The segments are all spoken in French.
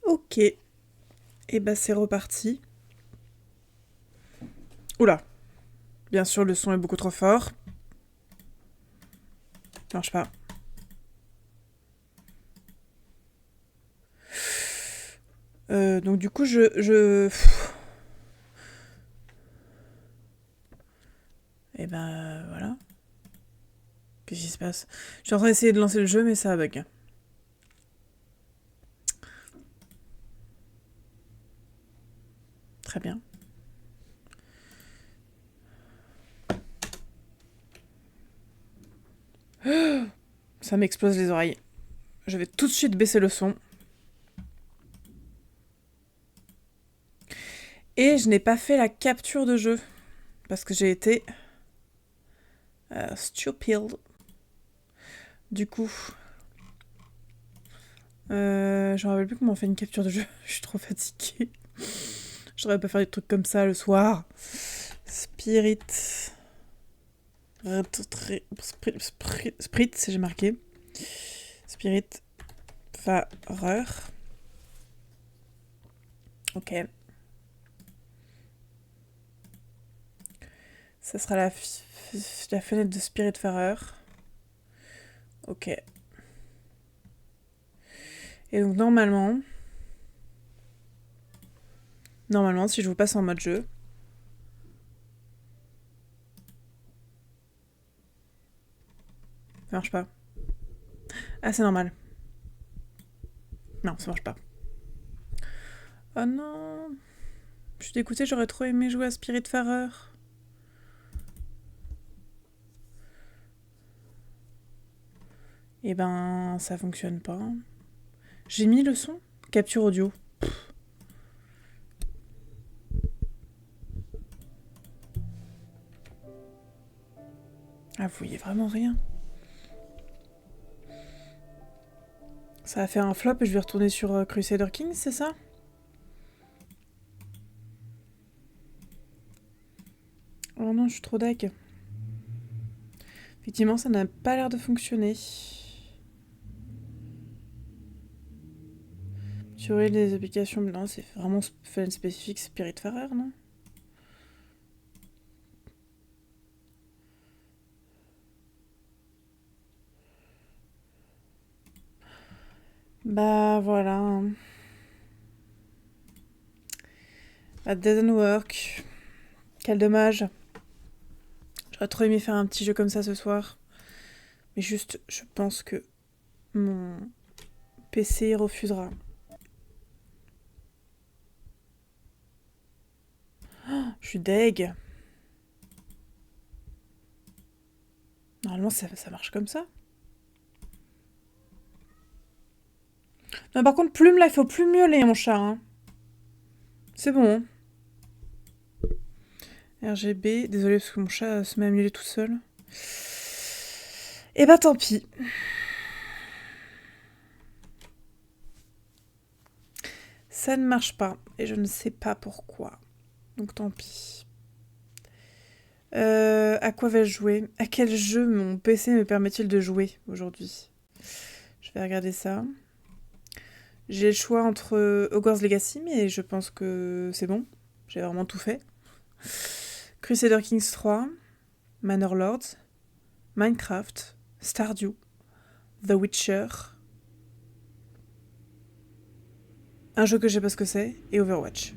Ok. Et bah c'est reparti. Oula. Bien sûr, le son est beaucoup trop fort. Ça marche pas. Donc du coup, Et ben voilà. Qu'est-ce qui se passe? Je suis en train d'essayer de lancer le jeu, mais ça bug. Très bien. Ça m'explose les oreilles. Je vais tout de suite baisser le son. Et je n'ai pas fait la capture de jeu. Parce que j'ai été... stupide. Du coup... je me rappelle plus comment on fait une capture de jeu. Je suis trop fatiguée. Je devrais pas faire des trucs comme ça le soir. Spirit... Sprit, j'ai marqué. Spirit... Farer. Ok. Ça sera la fenêtre de Spiritfarer. Ok. Et donc normalement, si je vous passe en mode jeu, ça marche pas. Ah, c'est normal. Non, ça marche pas. Oh non. Je suis dégoûtée, j'aurais trop aimé jouer à Spiritfarer. Et ben, ça fonctionne pas. J'ai mis le son. Capture audio. Ah, vous voyez vraiment rien. Ça va faire un flop et je vais retourner sur Crusader Kings, c'est ça? Oh non, je suis trop deg. Effectivement, ça n'a pas l'air de fonctionner. Tu aurais des applications... Non, c'est vraiment fan spécifique Spiritfarer, non? Bah voilà. That doesn't work. Quel dommage. J'aurais trop aimé faire un petit jeu comme ça ce soir. Mais juste, je pense que mon PC refusera. Oh, je suis deg. Normalement, ça marche comme ça. Non, par contre, Plume, là, il faut plus miauler, mon chat. Hein. C'est bon. RGB. Désolé, parce que mon chat se met à miauler tout seul. Et bah, tant pis. Ça ne marche pas. Et je ne sais pas pourquoi. Donc, tant pis. À quoi vais-je jouer? À quel jeu mon PC me permet-il de jouer aujourd'hui? Je vais regarder ça. J'ai le choix entre Hogwarts Legacy, mais je pense que c'est bon. J'ai vraiment tout fait. Crusader Kings 3, Manor Lords, Minecraft, Stardew, The Witcher, un jeu que je sais pas ce que c'est, et Overwatch.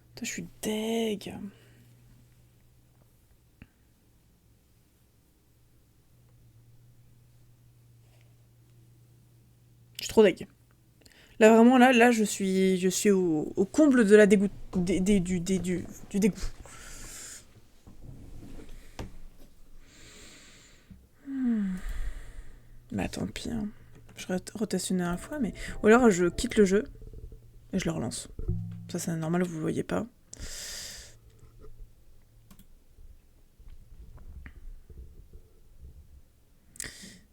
Putain, je suis deg. Je suis trop deg. Là, vraiment, là je suis au comble de la dégoût, du dégoût. Bah tant pis. Hein. Je reteste une dernière fois, mais... Ou alors je quitte le jeu et je le relance. Ça c'est normal, vous le voyez pas.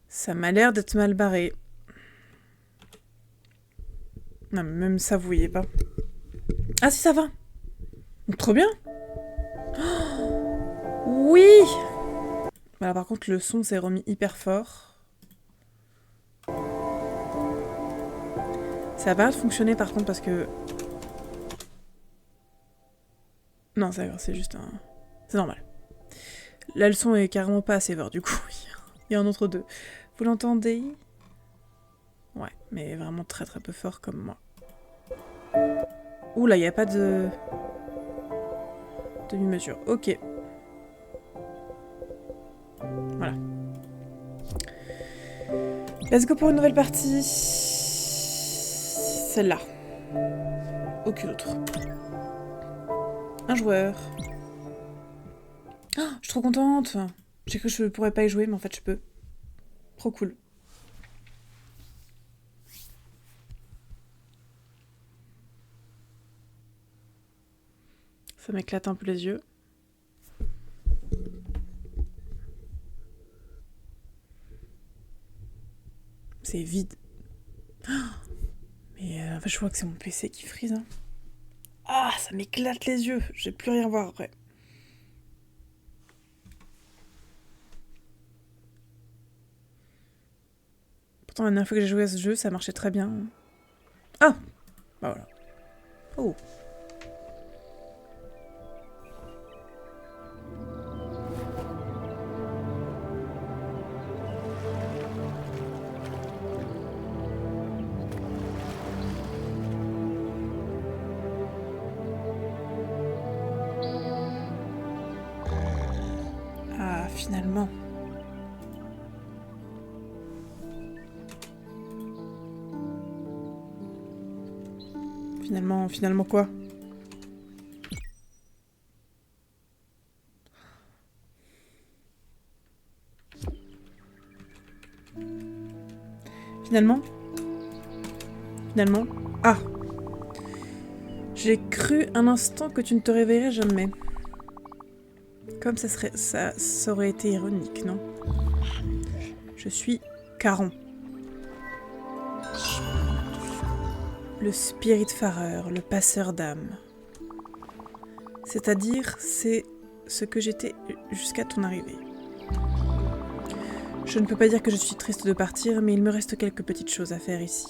Ça m'a l'air d'être mal barré. Non, mais même ça, vous voyez pas. Ah si, ça va. Trop bien. Oh oui. Voilà, par contre, le son s'est remis hyper fort. Ça va fonctionner par contre parce que... Non, c'est juste un... C'est normal. Là, le son est carrément pas assez fort, du coup. Il y a un entre deux. Vous l'entendez? Ouais, mais vraiment très très peu fort comme moi. Ouh là, il n'y a pas de... demi-mesure. Ok. Voilà. Let's go pour une nouvelle partie. Celle-là. Aucune autre. Un joueur. Oh, je suis trop contente. J'ai cru que je pourrais pas y jouer, mais en fait je peux. Trop cool. Ça m'éclate un peu les yeux. C'est vide. Mais en fait, je vois que c'est mon PC qui frise. Hein. Ah, ça m'éclate les yeux. J'ai plus rien voir après. Pourtant, la dernière fois que j'ai joué à ce jeu, ça marchait très bien. Ah, bah voilà. Oh. Ah, finalement. Finalement quoi? Finalement? Ah! J'ai cru un instant que tu ne te réveillerais jamais. Comme ça aurait été ironique, non? Je suis Caron. Le Spiritfarer, le passeur d'âme. C'est-à-dire, c'est ce que j'étais jusqu'à ton arrivée. Je ne peux pas dire que je suis triste de partir, mais il me reste quelques petites choses à faire ici.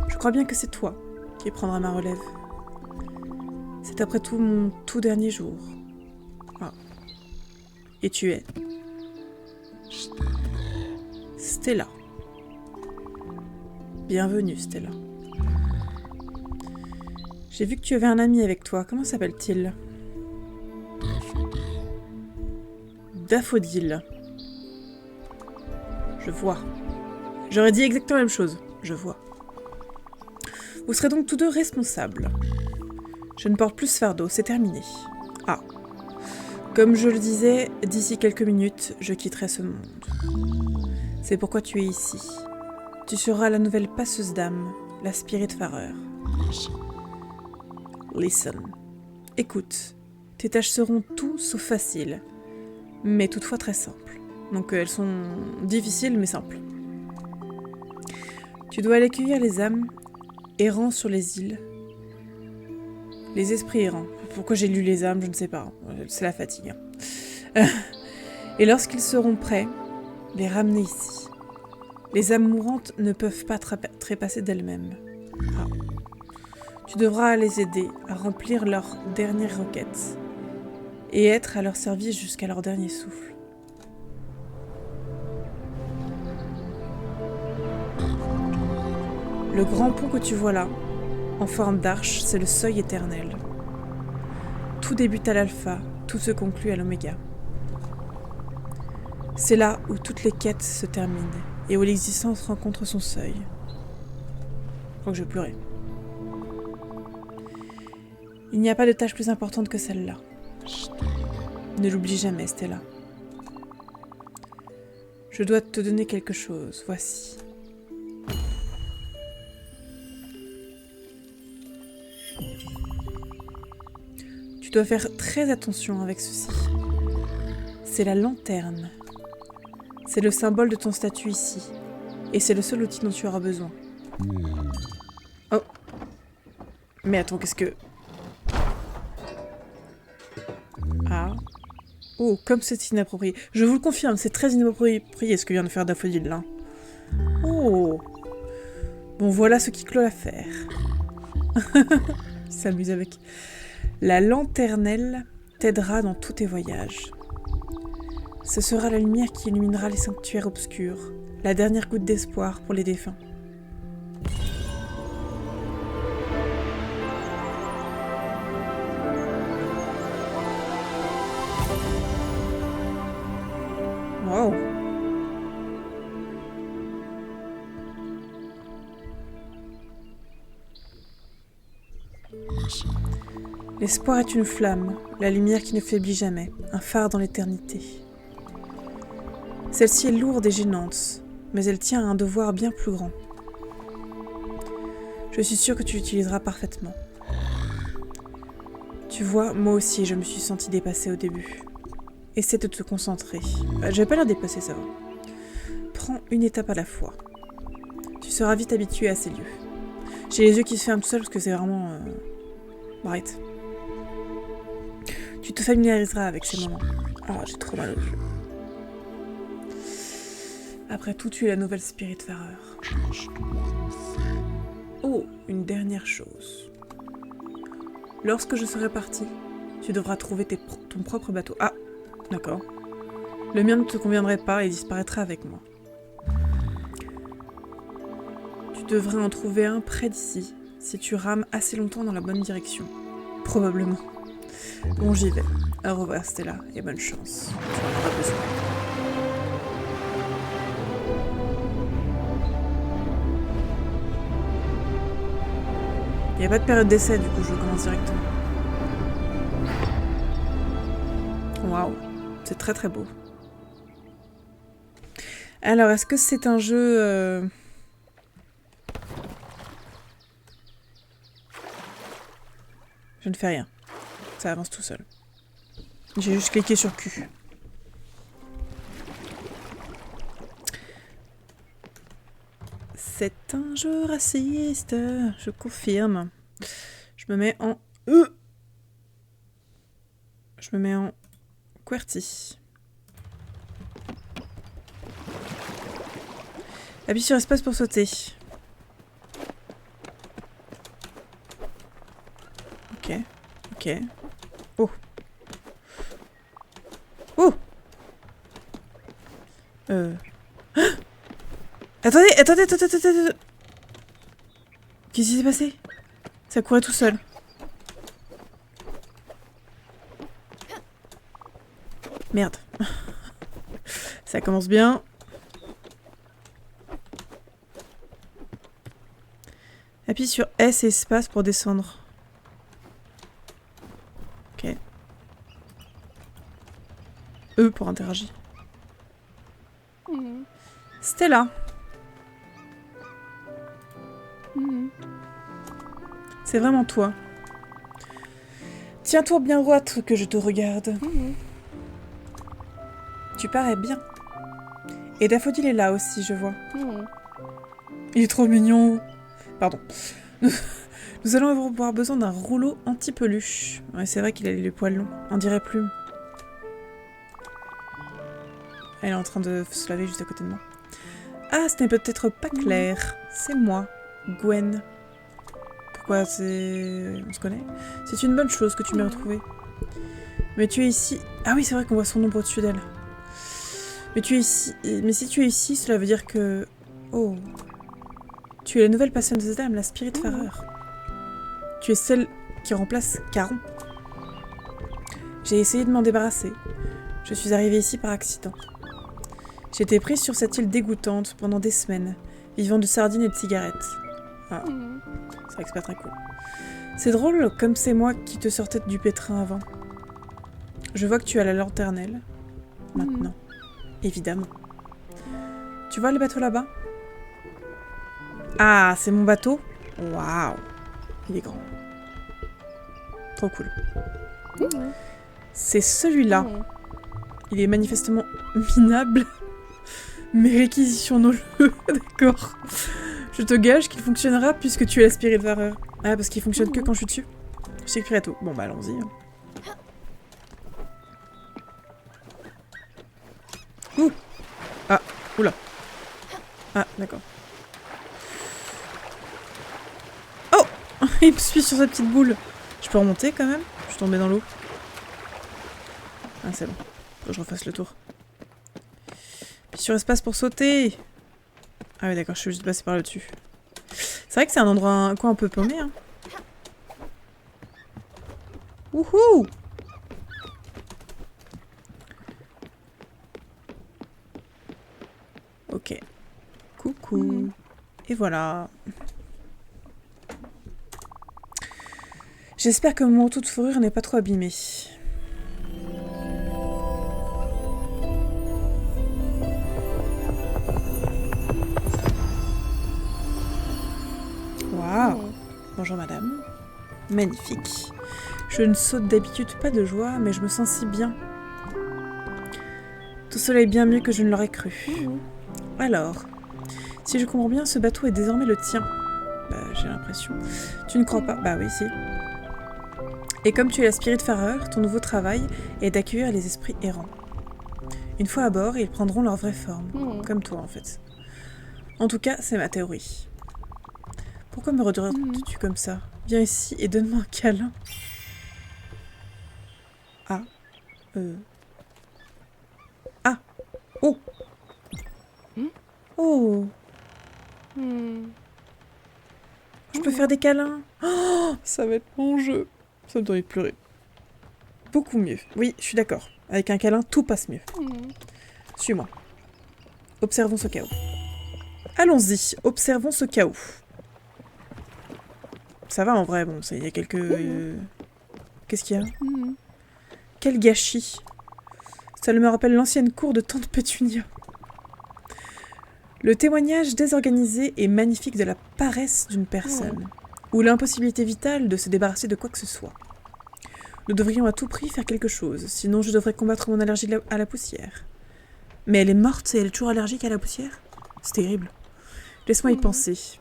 Je crois bien que c'est toi qui prendras ma relève. C'est après tout mon tout dernier jour. Ah. Et tu es Stella. Bienvenue, Stella. J'ai vu que tu avais un ami avec toi. Comment s'appelle-t-il? Daffodil. Je vois. J'aurais dit exactement la même chose. Je vois. Vous serez donc tous deux responsables. Je ne porte plus ce fardeau, c'est terminé. Ah. Comme je le disais, d'ici quelques minutes, je quitterai ce monde. C'est pourquoi tu es ici. Tu seras la nouvelle passeuse d'âme, la Spiritfarer. Listen. Écoute, tes tâches seront tout sauf faciles, mais toutefois très simples. Donc elles sont difficiles mais simples. Tu dois aller cueillir les âmes errant sur les îles. Les esprits errants. Pourquoi j'ai lu les âmes, je ne sais pas. C'est la fatigue. Et lorsqu'ils seront prêts, les ramener ici. Les âmes mourantes ne peuvent pas trépasser d'elles-mêmes. Ah. Tu devras les aider à remplir leurs dernières requêtes et être à leur service jusqu'à leur dernier souffle. Le grand pont que tu vois là, en forme d'arche, c'est le seuil éternel. Tout débute à l'alpha, tout se conclut à l'oméga. C'est là où toutes les quêtes se terminent et où l'existence rencontre son seuil. Je crois que je vais pleurer. Il n'y a pas de tâche plus importante que celle-là. Ne l'oublie jamais, Stella. Je dois te donner quelque chose, voici. Tu dois faire très attention avec ceci. C'est la lanterne. C'est le symbole de ton statut ici. Et c'est le seul outil dont tu auras besoin. Oh. Mais attends, qu'est-ce que... Ah. Oh, comme c'est inapproprié. Je vous le confirme, c'est très inapproprié ce que vient de faire Daffodil là. Oh. Bon, Bon, voilà ce qui clôt l'affaire. Il s'amuse avec. La lanternelle t'aidera dans tous tes voyages. Ce sera la lumière qui illuminera les sanctuaires obscurs, la dernière goutte d'espoir pour les défunts. Wow. L'espoir est une flamme, la lumière qui ne faiblit jamais, un phare dans l'éternité. Celle-ci est lourde et gênante, mais elle tient à un devoir bien plus grand. Je suis sûre que tu l'utiliseras parfaitement. Tu vois, moi aussi, je me suis sentie dépassée au début. Essaie de te concentrer. Je vais pas la dépasser, ça va. Prends une étape à la fois. Tu seras vite habitué à ces lieux. J'ai les yeux qui se ferment tout seuls parce que c'est vraiment... Arrête. Tu te familiariseras avec ces moments. Ah, j'ai trop mal au jeu. Après tout, tu es la nouvelle Spiritfarer. Oh, une dernière chose. Lorsque je serai parti, tu devras trouver ton propre bateau. Ah, d'accord. Le mien ne te conviendrait pas et disparaîtra avec moi. Tu devrais en trouver un près d'ici, si tu rames assez longtemps dans la bonne direction. Probablement. Bon, j'y vais. Au revoir, Stella, et bonne chance. Tu n'en auras pas besoin. Il n'y a pas de période d'essai, du coup, je commence directement. Waouh, c'est très très beau. Alors, est-ce que c'est un jeu... Je ne fais rien. Ça avance tout seul. J'ai juste cliqué sur Q. C'est un jeu raciste, je confirme. Je me mets en... Je me mets en QWERTY. Appuie sur espace pour sauter. Ok, ok. Oh. Oh. Attendez. Qu'est-ce qui s'est passé? Ça courait tout seul. Merde. Ça commence bien. Appuie sur S et espace pour descendre. Ok. E pour interagir. Stella. C'est vraiment toi. Tiens-toi bien droite que je te regarde. Tu parais bien. Et Daffodil est là aussi, je vois. Il est trop mignon. Pardon. Nous allons avoir besoin d'un rouleau anti-peluche. Ouais, c'est vrai qu'il a les poils longs. On dirait plume. Elle est en train de se laver juste à côté de moi. Ah, ce n'est peut-être pas clair. C'est moi, Gwen. Pourquoi c'est... On se connaît? C'est une bonne chose que tu m'aies retrouvée. Mais tu es ici... Ah oui, c'est vrai qu'on voit son ombre au-dessus d'elle. Mais tu es ici... Mais si tu es ici, cela veut dire que... Oh... Tu es la nouvelle passionneuse d'âme, la Spiritfarer. Tu es celle qui remplace Caron. J'ai essayé de m'en débarrasser. Je suis arrivée ici par accident. J'ai été prise sur cette île dégoûtante pendant des semaines, vivant de sardines et de cigarettes. Ah, c'est vrai que c'est pas très cool. C'est drôle, comme c'est moi qui te sortais du pétrin avant. Je vois que tu as la lanternelle. Maintenant. Évidemment. Tu vois le bateau là-bas? Ah, c'est mon bateau? Waouh! Il est grand. Trop cool. C'est celui-là. Il est manifestement minable. Mais réquisitionnons-le. D'accord. Je te gage qu'il fonctionnera puisque tu es la Spiritfarer. Ah, parce qu'il fonctionne que quand je suis dessus. Je t'écrirai tout. Bon, bah allons-y. Ouh! Ah, oula. Ah, d'accord. Il me suit sur sa petite boule. Je peux remonter quand même? Je suis tombée dans l'eau. Ah, c'est bon. Faut que je refasse le tour. Puis sur espace pour sauter. Ah oui, d'accord, je suis juste passée par le dessus. C'est vrai que c'est un endroit, un coin un peu paumé, hein. Wouhou! Ok. Coucou. Et voilà. J'espère que mon manteau de fourrure n'est pas trop abîmé. Waouh! Bonjour madame. Magnifique. Je ne saute d'habitude pas de joie, mais je me sens si bien. Tout cela est bien mieux que je ne l'aurais cru. Alors, si je comprends bien, ce bateau est désormais le tien. Bah, j'ai l'impression. Tu ne crois pas? Bah oui, si. Et comme tu es la spirit fareur, ton nouveau travail est d'accueillir les esprits errants. Une fois à bord, ils prendront leur vraie forme. Comme toi, en fait. En tout cas, c'est ma théorie. Pourquoi me regardes-tu comme ça? Viens ici et donne-moi un câlin. Ah. Ah. Oh. Oh. Je peux faire des câlins. Oh, ça va être mon jeu. Ça me donne envie de pleurer. Beaucoup mieux. Oui, je suis d'accord. Avec un câlin, tout passe mieux. Suis-moi. Observons ce chaos. Allons-y, observons ce chaos. Ça va en vrai, bon, il y a quelques... Qu'est-ce qu'il y a? Quel gâchis. Ça me rappelle l'ancienne cour de Tante Pétunia. Le témoignage désorganisé et magnifique de la paresse d'une personne, ou l'impossibilité vitale de se débarrasser de quoi que ce soit. Nous devrions à tout prix faire quelque chose, sinon je devrais combattre mon allergie à la poussière. Mais elle est morte et elle est toujours allergique à la poussière? C'est terrible. Laisse-moi y penser.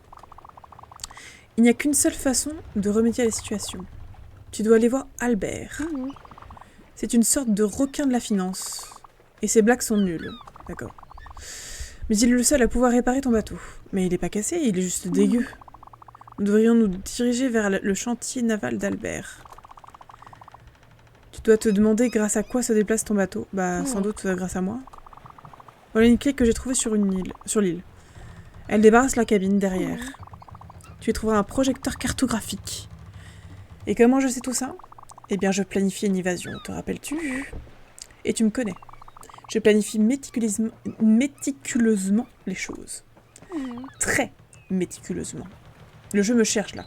Il n'y a qu'une seule façon de remédier à la situation. Tu dois aller voir Albert. C'est une sorte de requin de la finance. Et ses blagues sont nulles. D'accord. Mais il est le seul à pouvoir réparer ton bateau. Mais il n'est pas cassé, il est juste dégueu. Nous devrions nous diriger vers le chantier naval d'Albert. Tu dois te demander grâce à quoi se déplace ton bateau. Bah, sans doute grâce à moi. Voilà une clé que j'ai trouvée sur l'île. Elle débarrasse la cabine derrière. Tu y trouveras un projecteur cartographique. Et comment je sais tout ça? Eh bien, je planifie une évasion, te rappelles-tu? Et tu me connais. Je planifie méticuleusement les choses. Très méticuleusement. Le jeu me cherche, là.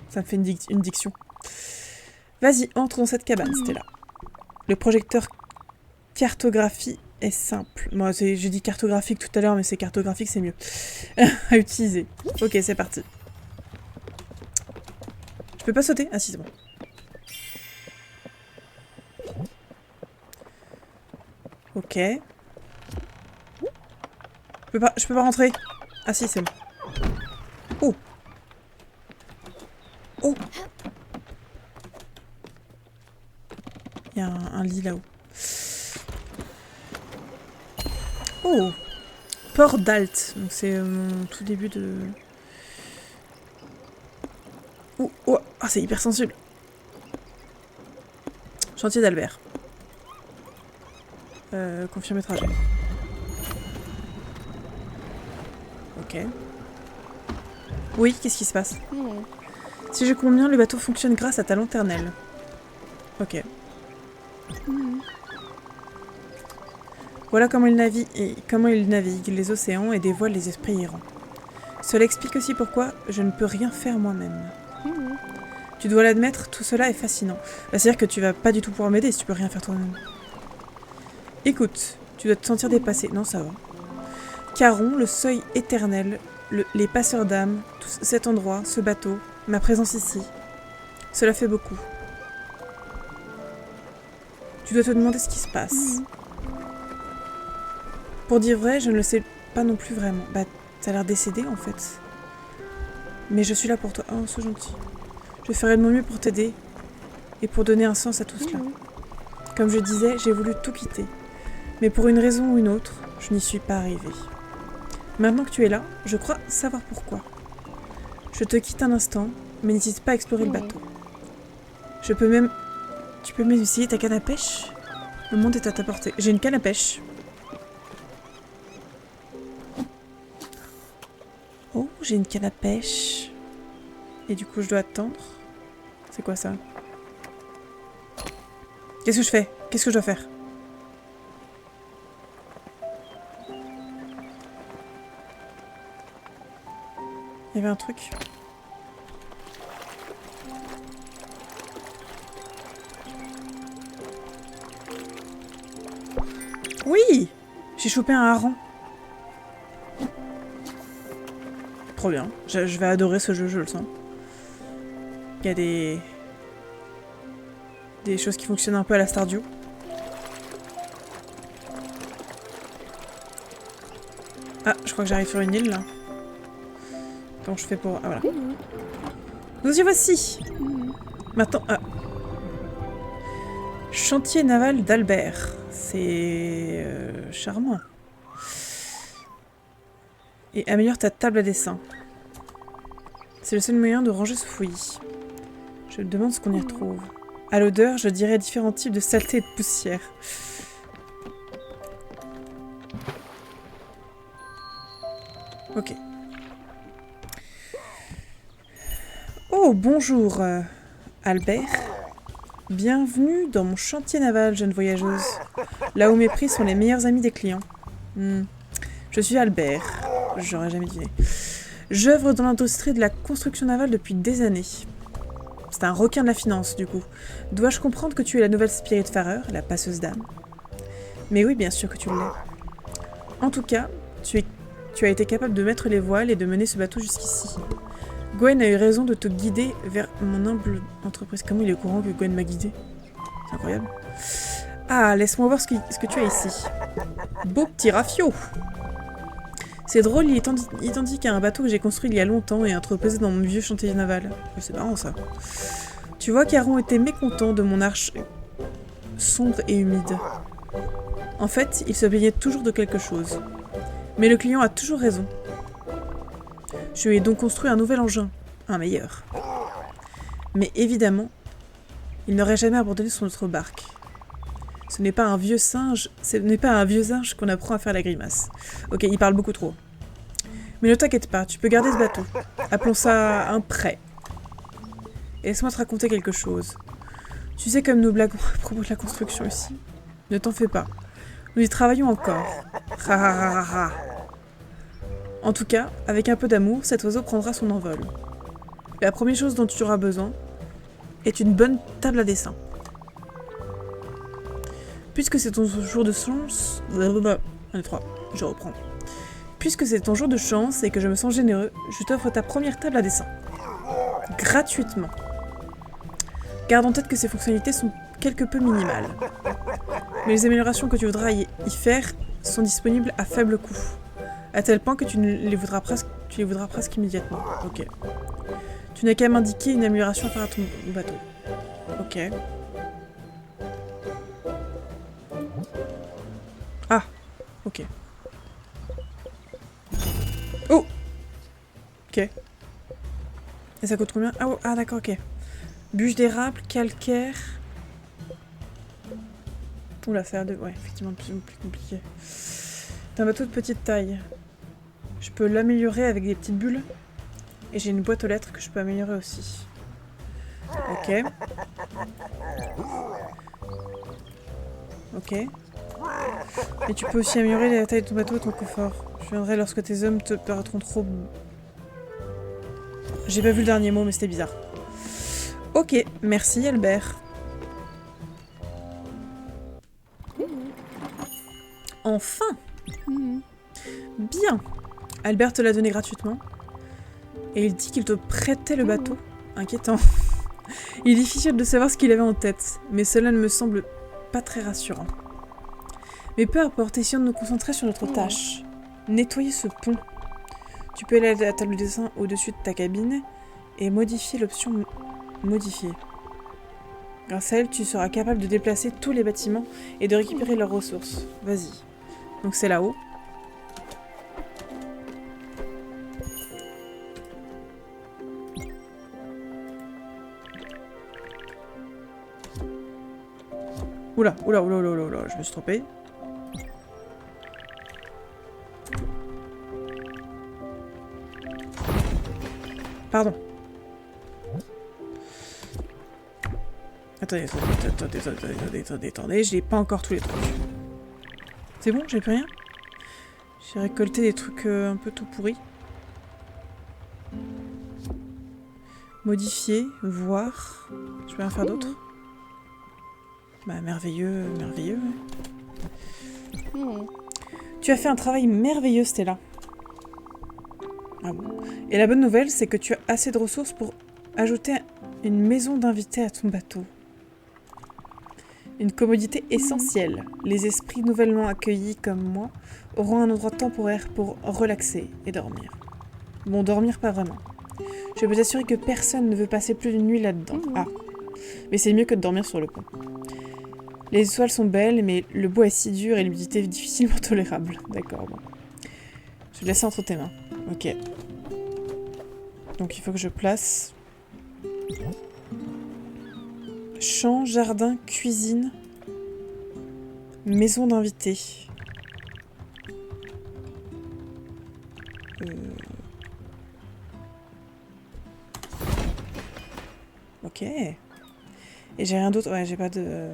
Ça me fait une diction. Vas-y, entre dans cette cabane, Stella. Le projecteur cartographie est simple. Moi, j'ai dit cartographique tout à l'heure, mais c'est cartographique, c'est mieux. À utiliser. Ok, c'est parti. Je peux pas sauter? Ah si, c'est bon. Ok. Je peux pas rentrer. Ah si, c'est bon. Oh. Oh. Il y a un lit là-haut. Oh. Port d'Alt. Donc c'est mon tout début de... Oh, oh. Ah, c'est hyper sensible. Chantier d'Albert. Confirmer trajet. Ok. Oui, qu'est-ce qui se passe? Si je comprends bien, le bateau fonctionne grâce à ta lanternelle. Ok. Voilà comment il navigue les océans et dévoile les esprits errants. Cela explique aussi pourquoi je ne peux rien faire moi-même. Tu dois l'admettre, tout cela est fascinant. Bah, c'est-à-dire que tu vas pas du tout pouvoir m'aider si tu peux rien faire toi-même. Écoute, tu dois te sentir dépassé. Non, ça va. Caron, le seuil éternel, les passeurs d'âmes, tout cet endroit, ce bateau, ma présence ici. Cela fait beaucoup. Tu dois te demander ce qui se passe. Pour dire vrai, je ne le sais pas non plus vraiment. Bah, t'as l'air décédé en fait. Mais je suis là pour toi. Oh, sois gentil. Je ferai de mon mieux pour t'aider et pour donner un sens à tout cela. Comme je disais, j'ai voulu tout quitter. Mais pour une raison ou une autre, je n'y suis pas arrivée. Maintenant que tu es là, je crois savoir pourquoi. Je te quitte un instant mais n'hésite pas à explorer le bateau. Tu peux même essayer ta canne à pêche. Le monde est à ta portée. J'ai une canne à pêche. Oh, j'ai une canne à pêche. Et du coup, je dois attendre. C'est quoi ça? Qu'est-ce que je fais? Qu'est-ce que je dois faire? Il y avait un truc. Oui! J'ai chopé un hareng. Trop bien. Je vais adorer ce jeu, je le sens. Il y a des choses qui fonctionnent un peu à la Stardew. Ah, je crois que j'arrive sur une île, là. Comment je fais pour... Ah, voilà. Nous y voici! Maintenant... Ah. Chantier naval d'Albert. C'est... charmant. Et améliore ta table à dessin. C'est le seul moyen de ranger ce fouillis. Je me demande ce qu'on y retrouve. À l'odeur, je dirais différents types de saleté et de poussière. Ok. Oh, bonjour, Albert. Bienvenue dans mon chantier naval, jeune voyageuse. Là où mes prix sont les meilleurs amis des clients. Je suis Albert. J'aurais jamais deviné. J'œuvre dans l'industrie de la construction navale depuis des années. C'est un requin de la finance, du coup. Dois-je comprendre que tu es la nouvelle Spiritfarer, la passeuse d'âme? Mais oui, bien sûr que tu l'es. En tout cas, tu as été capable de mettre les voiles et de mener ce bateau jusqu'ici. Gwen a eu raison de te guider vers mon humble entreprise. Comment il est au courant que Gwen m'a guidé? C'est incroyable. Ah, laisse-moi voir ce que tu as ici. Beau petit rafio! C'est drôle, il est identique à un bateau que j'ai construit il y a longtemps et entreposé dans mon vieux chantier naval. C'est marrant ça. Tu vois qu'Aaron était mécontent de mon arche sombre et humide. En fait, il se plaignait toujours de quelque chose. Mais le client a toujours raison. Je lui ai donc construit un nouvel engin, un meilleur. Mais évidemment, il n'aurait jamais abandonné son autre barque. Ce n'est pas un vieux singe qu'on apprend à faire la grimace. Ok, il parle beaucoup trop. Mais ne t'inquiète pas, tu peux garder ce bateau. Appelons ça un prêt. Et laisse-moi te raconter quelque chose. Tu sais comme nous blaguons à propos de la construction ici. Ne t'en fais pas. Nous y travaillons encore. Ha ha ha ha ha. En tout cas, avec un peu d'amour, cet oiseau prendra son envol. La première chose dont tu auras besoin est une bonne table à dessin. Puisque c'est ton jour de chance... 1, 2, 3, je reprends. Puisque c'est ton jour de chance et que je me sens généreux, je t'offre ta première table à dessin. Gratuitement. Garde en tête que ces fonctionnalités sont quelque peu minimales. Mais les améliorations que tu voudras y faire sont disponibles à faible coût. À tel point que tu les voudras presque immédiatement. Ok. Tu n'as qu'à m'indiquer une amélioration à faire à ton bateau. Ok. Ah, ok. Oh! Ok. Et ça coûte combien? Ah, oh, ah d'accord, ok. Bûche d'érable, calcaire... Oula, ça a l'air de... Ouais, effectivement, de plus en plus compliqué. C'est un bateau de petite taille. Je peux l'améliorer avec des petites bulles. Et j'ai une boîte aux lettres que je peux améliorer aussi. Ok. Ok. Et tu peux aussi améliorer la taille de ton bateau et ton confort. Je viendrai lorsque tes hommes te paraîtront trop... J'ai pas vu le dernier mot, mais c'était bizarre. Ok, merci Albert. Enfin! Bien! Albert te l'a donné gratuitement. Et il dit qu'il te prêtait le bateau. Inquiétant. Il est difficile de savoir ce qu'il avait en tête, mais cela ne me semble pas très rassurant. Mais peu importe, essayons de nous concentrer sur notre tâche. Nettoyer ce pont. Tu peux aller à la table de dessin au-dessus de ta cabine et modifier l'option modifier. Grâce à elle, tu seras capable de déplacer tous les bâtiments et de récupérer leurs ressources. Vas-y. Donc c'est là-haut. Oula, oula, oula, oula, oula, oula, je me suis trompée. Pardon. Attendez, attendez, j'ai pas encore tous les trucs. C'est bon, j'ai plus rien? J'ai récolté des trucs un peu tout pourris. Modifier, voir. Je peux rien faire d'autre? Bah merveilleux, merveilleux. Ouais. Tu as fait un travail merveilleux, Stella. Ah bon. Et la bonne nouvelle, c'est que tu as assez de ressources pour ajouter une maison d'invités à ton bateau. Une commodité essentielle. Les esprits nouvellement accueillis comme moi auront un endroit temporaire pour relaxer et dormir. Bon, dormir pas vraiment. Je peux t'assurer que personne ne veut passer plus d'une nuit là-dedans. Ah. Mais c'est mieux que de dormir sur le pont. Les étoiles sont belles, mais le bois est si dur et l'humidité difficilement tolérable. D'accord, bon. Je vais laisser entre tes mains. Ok. Donc il faut que je place... Champ, jardin, cuisine, maison d'invités. Ok. Et j'ai rien d'autre. Ouais, j'ai pas de...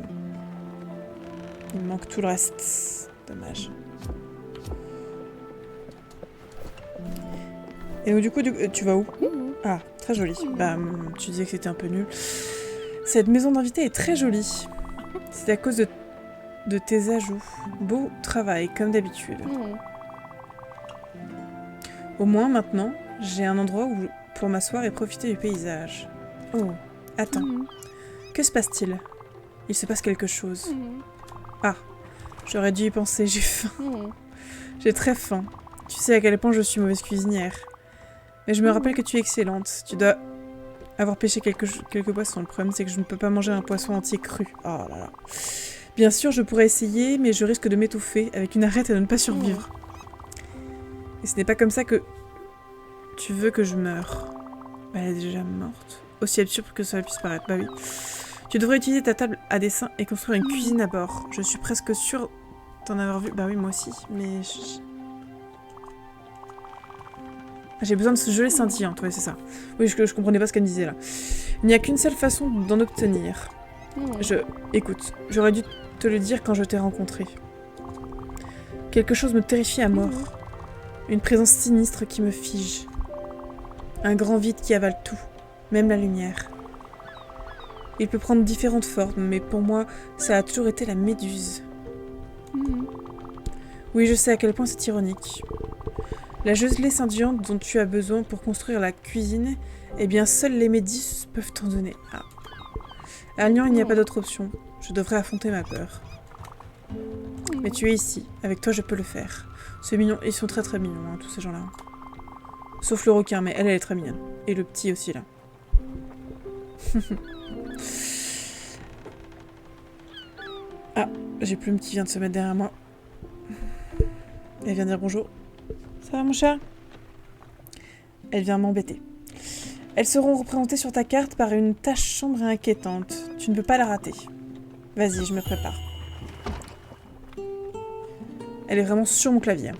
Il me manque tout le reste. Dommage. Et donc, du coup, tu vas où? Ah, très joli. Bah, tu disais que c'était un peu nul. Cette maison d'invité est très jolie. C'est à cause de tes ajouts. Beau travail, comme d'habitude. Au moins, maintenant, j'ai un endroit pour m'asseoir et profiter du paysage. Oh, attends. Que se passe-t-il? Il se passe quelque chose. Ah, j'aurais dû y penser, j'ai faim. J'ai très faim. Tu sais à quel point je suis mauvaise cuisinière. Mais je me rappelle que tu es excellente. Tu dois... avoir pêché quelques poissons. Le problème, c'est que je ne peux pas manger un poisson entier cru. Oh là là. Bien sûr, je pourrais essayer, mais je risque de m'étouffer avec une arête et de ne pas survivre. Et ce n'est pas comme ça que tu veux que je meure. Bah, elle est déjà morte. Aussi absurde que cela puisse paraître. Bah oui. Tu devrais utiliser ta table à dessin et construire une cuisine à bord. Je suis presque sûre d'en avoir vu. Bah oui, moi aussi. Mais... J'ai besoin de ce gelé scintillante, ouais, c'est ça. Oui, je comprenais pas ce qu'elle me disait, là. Il n'y a qu'une seule façon d'en obtenir. Écoute, j'aurais dû te le dire quand je t'ai rencontré. Quelque chose me terrifie à mort. Une présence sinistre qui me fige. Un grand vide qui avale tout, même la lumière. Il peut prendre différentes formes, mais pour moi, ça a toujours été la méduse. Oui, je sais à quel point c'est ironique. La gelée scintillante dont tu as besoin pour construire la cuisine, eh bien, seuls les médus peuvent t'en donner. Ah. À Lyon, il n'y a pas d'autre option. Je devrais affronter ma peur. Mais tu es ici. Avec toi, je peux le faire. C'est mignon. Ils sont très très mignons, hein, tous ces gens-là. Sauf le requin, mais elle est très mignonne. Et le petit aussi, là. Ah, j'ai Plume qui vient de se mettre derrière moi. Elle vient dire bonjour. Ça va, mon chat? Elle vient m'embêter. Elles seront représentées sur ta carte par une tache sombre et inquiétante. Tu ne peux pas la rater. Vas-y, je me prépare. Elle est vraiment sur mon clavier.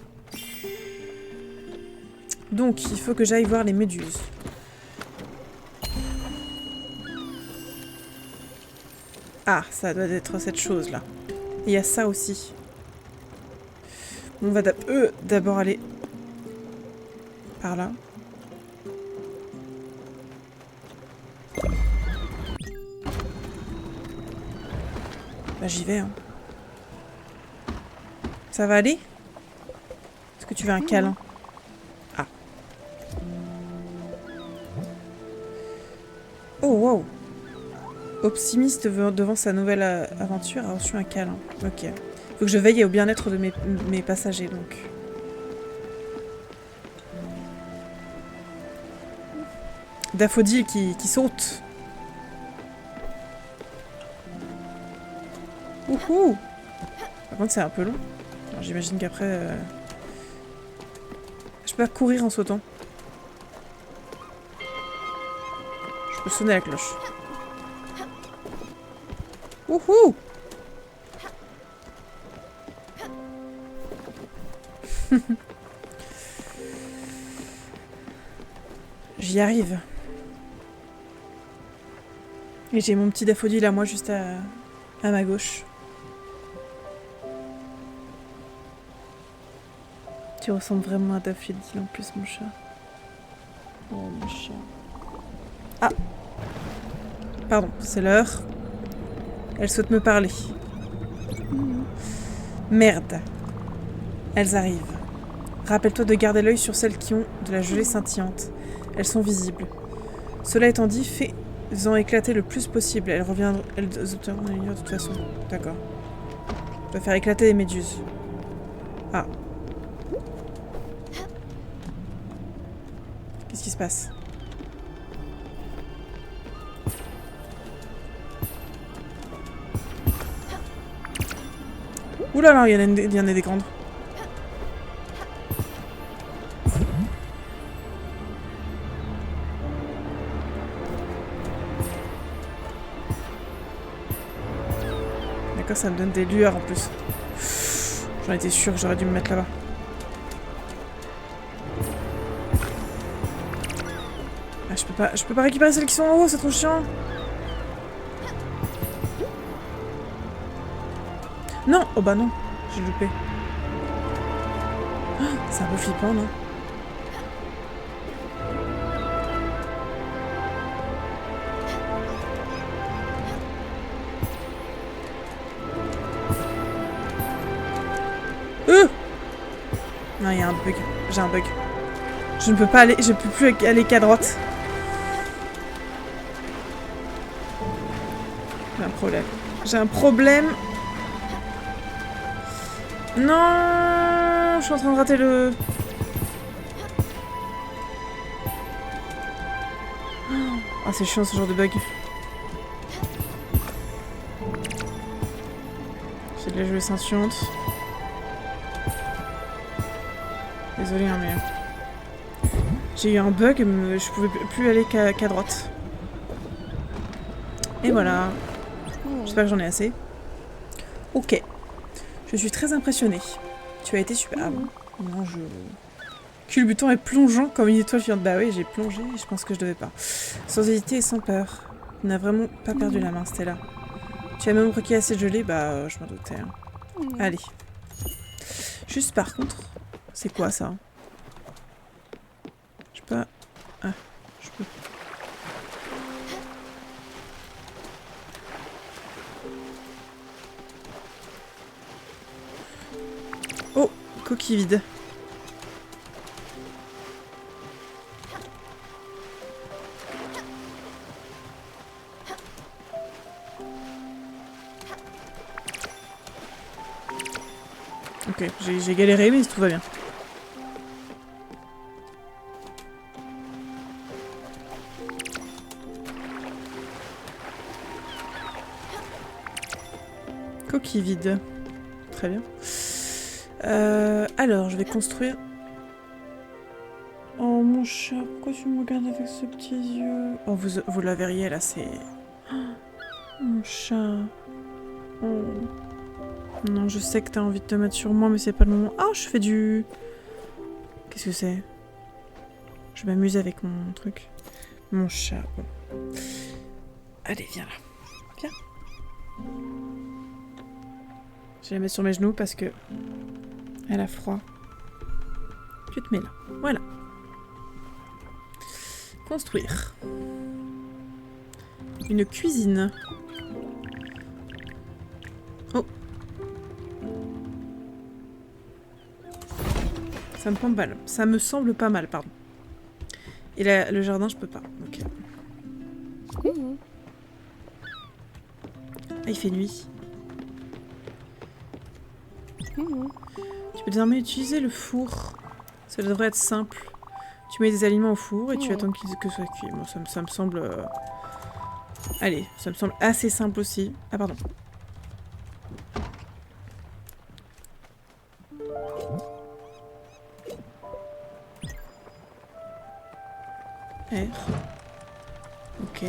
Donc, il faut que j'aille voir les méduses. Ah, ça doit être cette chose-là. Il y a ça aussi. On va d'abord aller par là. Bah j'y vais, hein. Ça va aller? Est-ce que tu veux un câlin? Ah. Oh, wow. Optimiste devant sa nouvelle aventure a reçu un câlin. Ok. Faut que je veille au bien-être de mes passagers, donc. Daffodil qui saute. Ouhou! Par contre, c'est un peu long. J'imagine qu'après... Je peux pas courir en sautant. Je peux sonner la cloche. Ouhou! J'y arrive. Et j'ai mon petit daffodil à moi juste à ma gauche. Tu ressembles vraiment à daffodil en plus, mon chat. Oh, mon chat. Ah! Pardon, c'est l'heure. Elle souhaite me parler. Merde. Elles arrivent. Rappelle-toi de garder l'œil sur celles qui ont de la gelée scintillante. Elles sont visibles. Cela étant dit, fais-en éclater le plus possible. Elles reviendront... Elles obtiendront la lumière de toute façon. D'accord. On va faire éclater les méduses. Ah. Qu'est-ce qui se passe? Ouh là là, il y en a des grandes. D'accord, ça me donne des lueurs en plus. J'en étais sûre que j'aurais dû me mettre là-bas. Ah, je peux pas récupérer celles qui sont en haut, c'est trop chiant. Non! Oh bah non, j'ai loupé. Oh, c'est un peu flippant, non? Non, il y a un bug. J'ai un bug. Je ne peux pas aller... Je peux plus aller qu'à droite. J'ai un problème. J'ai un problème. Non! Je suis en train de rater le... Ah, c'est chiant ce genre de bug. J'ai de la gelée scintillante. Désolée, hein, mais... J'ai eu un bug, mais je pouvais plus aller qu'à droite. Et voilà. J'espère que j'en ai assez. Ok. Je suis très impressionnée. Tu as été super... Ah bon? Non, je... Culbutant et plongeant comme une étoile filante. Bah oui, j'ai plongé, je pense que je devais pas. Sans hésiter et sans peur. Tu n'as vraiment pas perdu la main, Stella. Tu as même requis assez de gelée, bah je m'en doutais. Hein. Allez. Juste par contre, c'est quoi ça? Je peux pas... Ah, je peux... Oh, coquille vide. Ok, j'ai galéré, mais tout va bien. Coquille vide. Très bien. Alors, je vais construire... Oh, mon chat, pourquoi tu me regardes avec ce petit yeux? Oh, vous la verriez, là, c'est... Oh, mon chat. Oh. Non, je sais que t'as envie de te mettre sur moi, mais c'est pas le moment. Oh, je fais du... Qu'est-ce que c'est? Je m'amuse avec mon truc. Mon chat, bon. Allez, viens là. Viens. Je vais la mettre sur mes genoux parce que... Elle a froid. Tu te mets là. Voilà. Construire. Une cuisine. Oh. Ça me semble mal. Ça me semble pas mal, pardon. Et là, le jardin, je peux pas. Ok. Ah, il fait nuit. Tu peux désormais utiliser le four. Ça devrait être simple. Tu mets des aliments au four et tu attends que ce soit cuit. Bon, ça me semble... Allez, ça me semble assez simple aussi. Ah, pardon. R. Ok.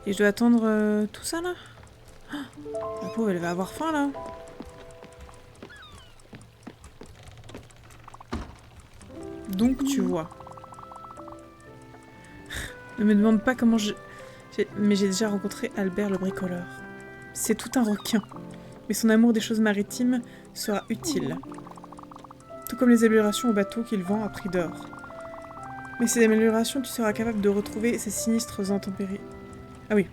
Et je dois attendre tout ça, là? Oh, la pauvre, elle va avoir faim, là. Donc tu vois. Ne me demande pas comment mais j'ai déjà rencontré Albert le bricoleur. C'est tout un requin. Mais son amour des choses maritimes sera utile. Tout comme les améliorations au bateau qu'il vend à prix d'or. Mais ces améliorations, tu seras capable de retrouver ces sinistres intempéries. Ah oui.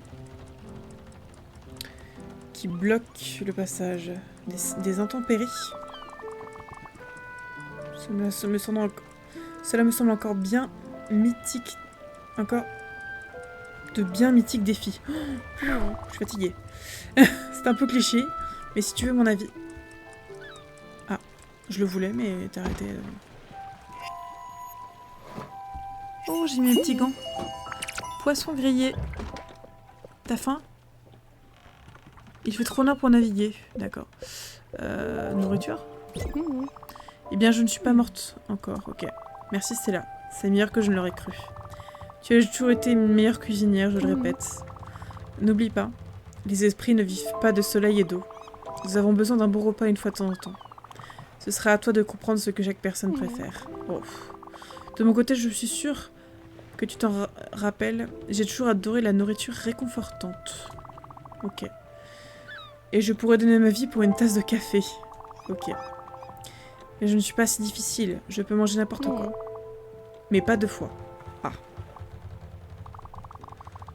Qui bloquent le passage. Des intempéries. Cela me semble encore bien mythique. Encore de bien mythiques défis. Je suis fatiguée. C'est un peu cliché, mais si tu veux mon avis... Ah, je le voulais, mais t'as arrêté. Oh, j'ai mis mes petits gants. Poisson grillé. T'as faim? Il fait trop noir pour naviguer. D'accord. Nourriture? Eh bien, je ne suis pas morte encore. Ok. Merci, Stella. C'est meilleur que je ne l'aurais cru. Tu as toujours été une meilleure cuisinière, je le répète. N'oublie pas, les esprits ne vivent pas de soleil et d'eau. Nous avons besoin d'un bon repas une fois de temps en temps. Ce sera à toi de comprendre ce que chaque personne préfère. Oh. De mon côté, je suis sûre que tu t'en rappelles. J'ai toujours adoré la nourriture réconfortante. Ok. Et je pourrais donner ma vie pour une tasse de café. Ok. Mais je ne suis pas si difficile. Je peux manger n'importe quoi. Mais pas 2 fois. Ah.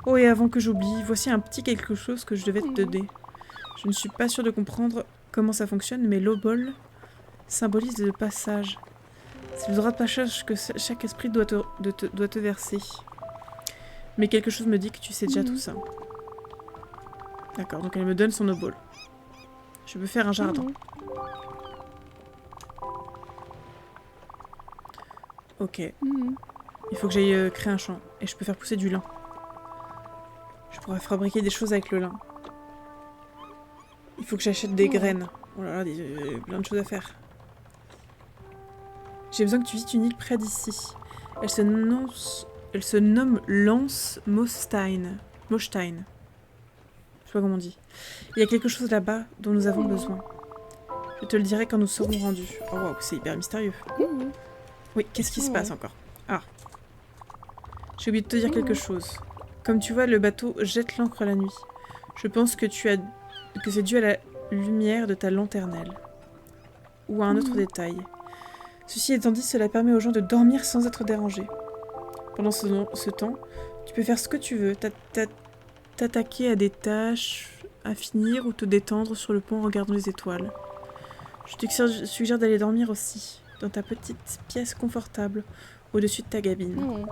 Oh, et avant que j'oublie, voici un petit quelque chose que je devais te donner. Je ne suis pas sûre de comprendre comment ça fonctionne, mais l'obol symbolise le passage. C'est le droit de passage que chaque esprit doit te verser. Mais quelque chose me dit que tu sais déjà tout ça. D'accord, donc elle me donne son obol. Je peux faire un jardin. Ok. Il faut que j'aille créer un champ. Et je peux faire pousser du lin. Je pourrais fabriquer des choses avec le lin. Il faut que j'achète des graines. Oh là là, plein de choses à faire. J'ai besoin que tu visites une île près d'ici. Elle se nomme Lance Mostein. Mostein. Je sais pas comment on dit. Il y a quelque chose là-bas dont nous avons besoin. Je te le dirai quand nous serons rendus. Oh waouh, c'est hyper mystérieux. Oui, qu'est-ce qui se passe encore? Ah. J'ai oublié de te dire quelque chose. Comme tu vois, le bateau jette l'ancre la nuit. Je pense que c'est dû à la lumière de ta lanternelle. Ou à un autre détail. Ceci étant dit, cela permet aux gens de dormir sans être dérangés. Pendant ce temps, tu peux faire ce que tu veux. T'attaquer à des tâches à finir ou te détendre sur le pont en regardant les étoiles. Je te suggère d'aller dormir aussi, dans ta petite pièce confortable, au-dessus de ta cabine.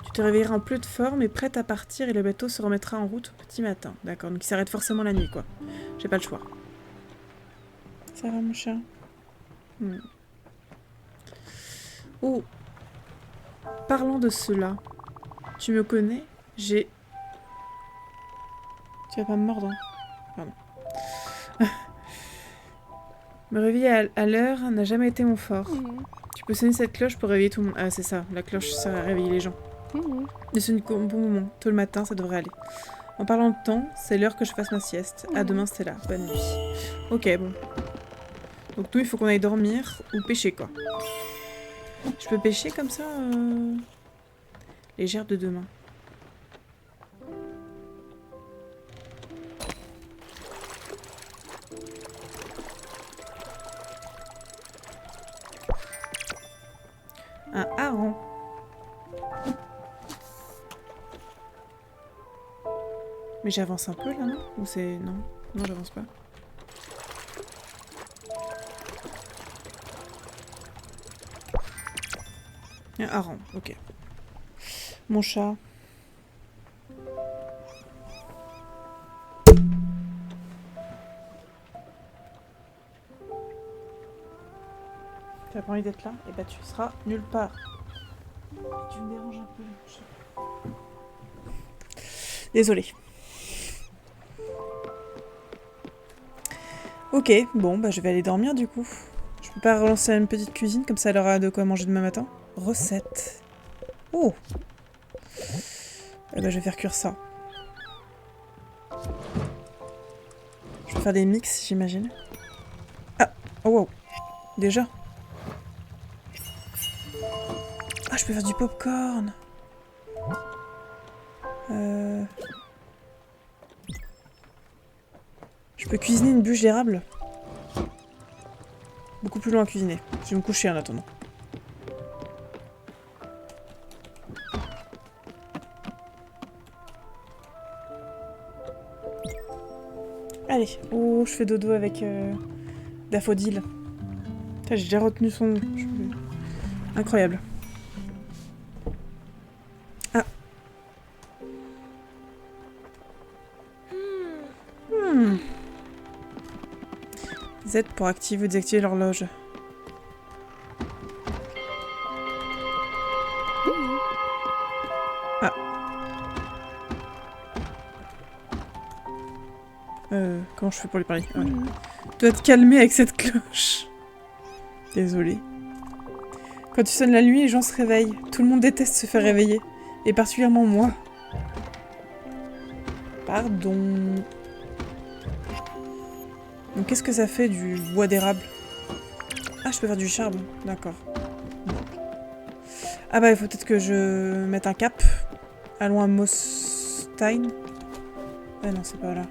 Tu te réveilleras en pleine forme et prête à partir et le bateau se remettra en route au petit matin. D'accord, donc il s'arrête forcément la nuit, quoi. J'ai pas le choix. Ça va, mon chat? Oh, parlant de cela, tu me connais? Tu vas pas me mordre, hein? Pardon. Me réveiller à l'heure n'a jamais été mon fort. Tu peux sonner cette cloche pour réveiller tout le monde. Ah, c'est ça, la cloche, ça réveille les gens. Ne sonne qu'au bon moment. Tôt le matin, ça devrait aller. En parlant de temps, c'est l'heure que je fasse ma sieste. À demain, Stella. Bonne nuit. Ok, bon. Donc nous, il faut qu'on aille dormir ou pêcher, quoi. Je peux pêcher comme ça les gerbes de demain. Un hareng. Mais j'avance un peu là, non? Ou c'est... Non, non, j'avance pas. Un hareng, ok. Mon chat. Tu as pas envie d'être là? Et bah tu seras nulle part. Tu me déranges un peu, mon chat. Désolée. Ok, bon, bah je vais aller dormir du coup. Je peux pas relancer une petite cuisine, comme ça elle aura de quoi manger demain matin. Recette. Oh! Eh bah je vais faire cuire ça. Je vais faire des mix, j'imagine. Ah! Oh wow! Déjà? Ah, je peux faire du popcorn. Je peux cuisiner une bûche d'érable. Beaucoup plus loin à cuisiner. Je vais me coucher en attendant. Allez. Oh, je fais dodo avec Daffodil. J'ai déjà retenu son nom. Incroyable. Ah. Z pour activer ou désactiver l'horloge. Ah. Comment je fais pour lui parler? Voilà. Tu dois te calmer avec cette cloche. Désolée. Quand tu sonnes la nuit, les gens se réveillent. Tout le monde déteste se faire réveiller. Et particulièrement moi. Pardon. Donc qu'est-ce que ça fait du bois d'érable? Ah, je peux faire du charbon. D'accord. Ah bah, il faut peut-être que je mette un cap. Allons à Mostein. Ah non, c'est pas là.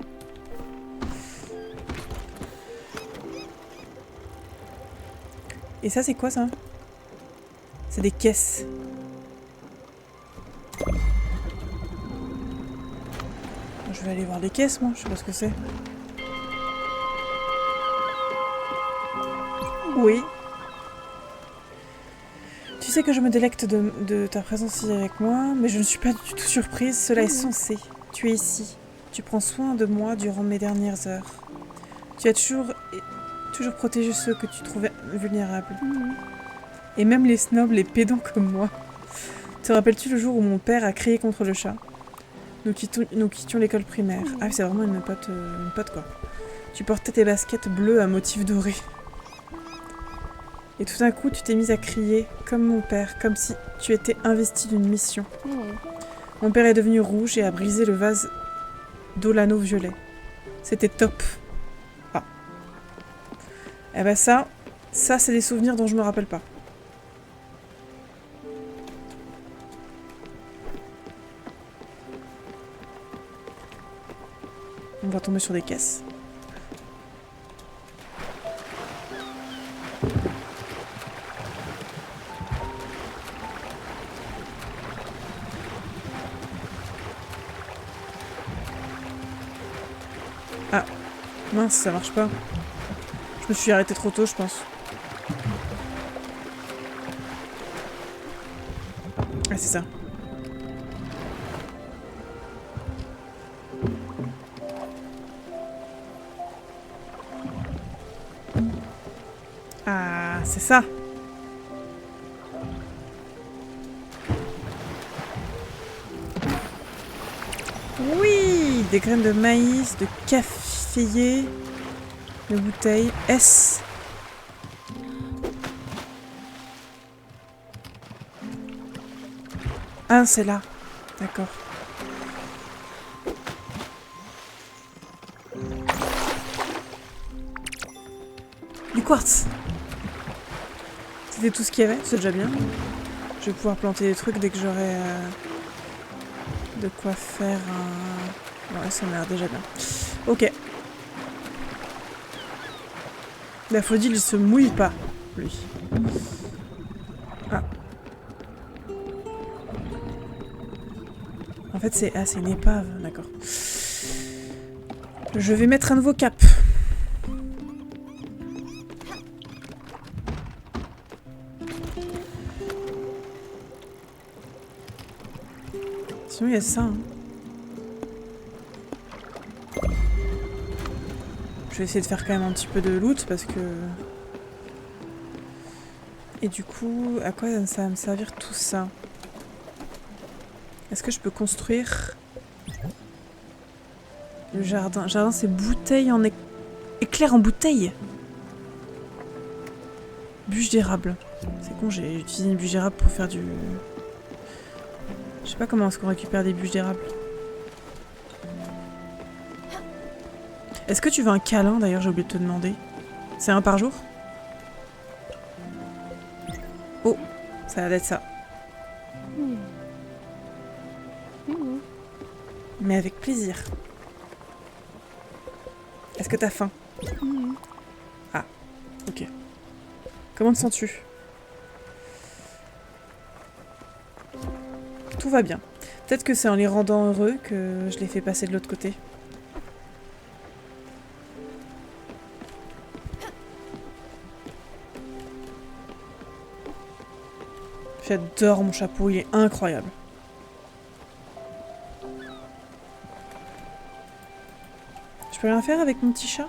Et ça, c'est quoi, ça? C'est des caisses. Je vais aller voir les caisses, moi. Je sais pas ce que c'est. Oui. Tu sais que je me délecte de ta présence ici avec moi, mais je ne suis pas du tout surprise. Cela est censé. Tu es ici. Tu prends soin de moi durant mes dernières heures. Tu as toujours protégé ceux que tu trouvais vulnérables. Et même les snobs, les pédants comme moi. Te rappelles-tu le jour où mon père a crié contre le chat? Nous quittions l'école primaire. Ah, c'est vraiment une pote quoi. Tu portais tes baskets bleues à motifs dorés. Et tout d'un coup, tu t'es mise à crier, comme mon père, comme si tu étais investi d'une mission. Mon père est devenu rouge et a brisé le vase d'Olano violet. C'était top. Ah. Eh ben ça c'est des souvenirs dont je me rappelle pas. On va tomber sur des caisses. Ah, mince, ça marche pas. Je me suis arrêtée trop tôt, je pense. Ah, c'est ça. Ah, c'est ça. Oui, des graines de maïs, de caféier, de bouteilles. S. Ah, c'est là. D'accord. Du quartz. C'était tout ce qu'il y avait, c'est déjà bien. Je vais pouvoir planter des trucs dès que j'aurai de quoi faire un... Ouais, ça m'a l'air déjà bien. Ok. Daffodil, il se mouille pas, lui. Ah. En fait, c'est... Ah, c'est une épave, d'accord. Je vais mettre un nouveau cap. Sinon, il y a ça, hein. Je vais essayer de faire quand même un petit peu de loot, parce que... Et du coup, à quoi ça va me servir tout ça? Est-ce que je peux construire... Le jardin. Le jardin, c'est bouteille en... Éclair en bouteille. Bûche d'érable. C'est con, j'ai utilisé une bûche d'érable pour faire du... Je sais pas comment est-ce qu'on récupère des bûches d'érable. Est-ce que tu veux un câlin, d'ailleurs, j'ai oublié de te demander. C'est un par jour? Oh. Ça va être ça. Mais avec plaisir. Est-ce que t'as faim? Ah, ok. Comment te sens-tu? Tout va bien. Peut-être que c'est en les rendant heureux que je les fais passer de l'autre côté. J'adore mon chapeau, il est incroyable. Je peux rien faire avec mon petit chat?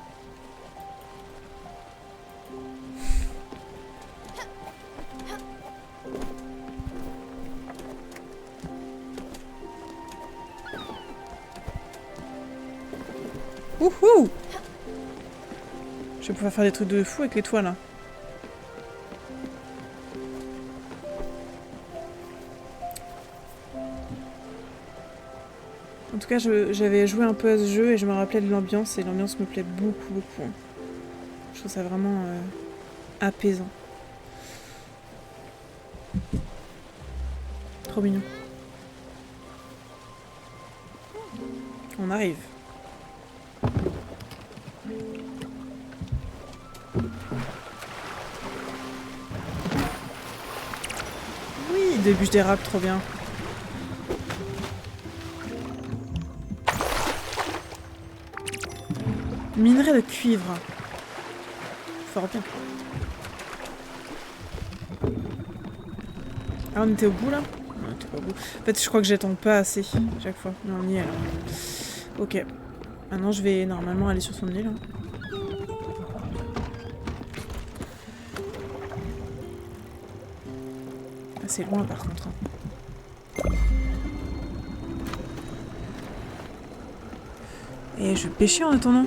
Wouhou! Je vais pouvoir faire des trucs de fou avec les toits là. En tout cas, j'avais joué un peu à ce jeu et je me rappelais de l'ambiance et l'ambiance me plaît beaucoup, beaucoup. Je trouve ça vraiment apaisant. Trop mignon. On arrive. Oui, des bûches d'érable, trop bien. Minerai de cuivre. Fort bien. Ah, on était au bout là? Non, on était pas au bout. En fait, je crois que j'attends pas assez chaque fois. Mais on y est là. Ok. Maintenant, je vais normalement aller sur son île. Ah, c'est loin par contre. Et je vais pêcher en attendant.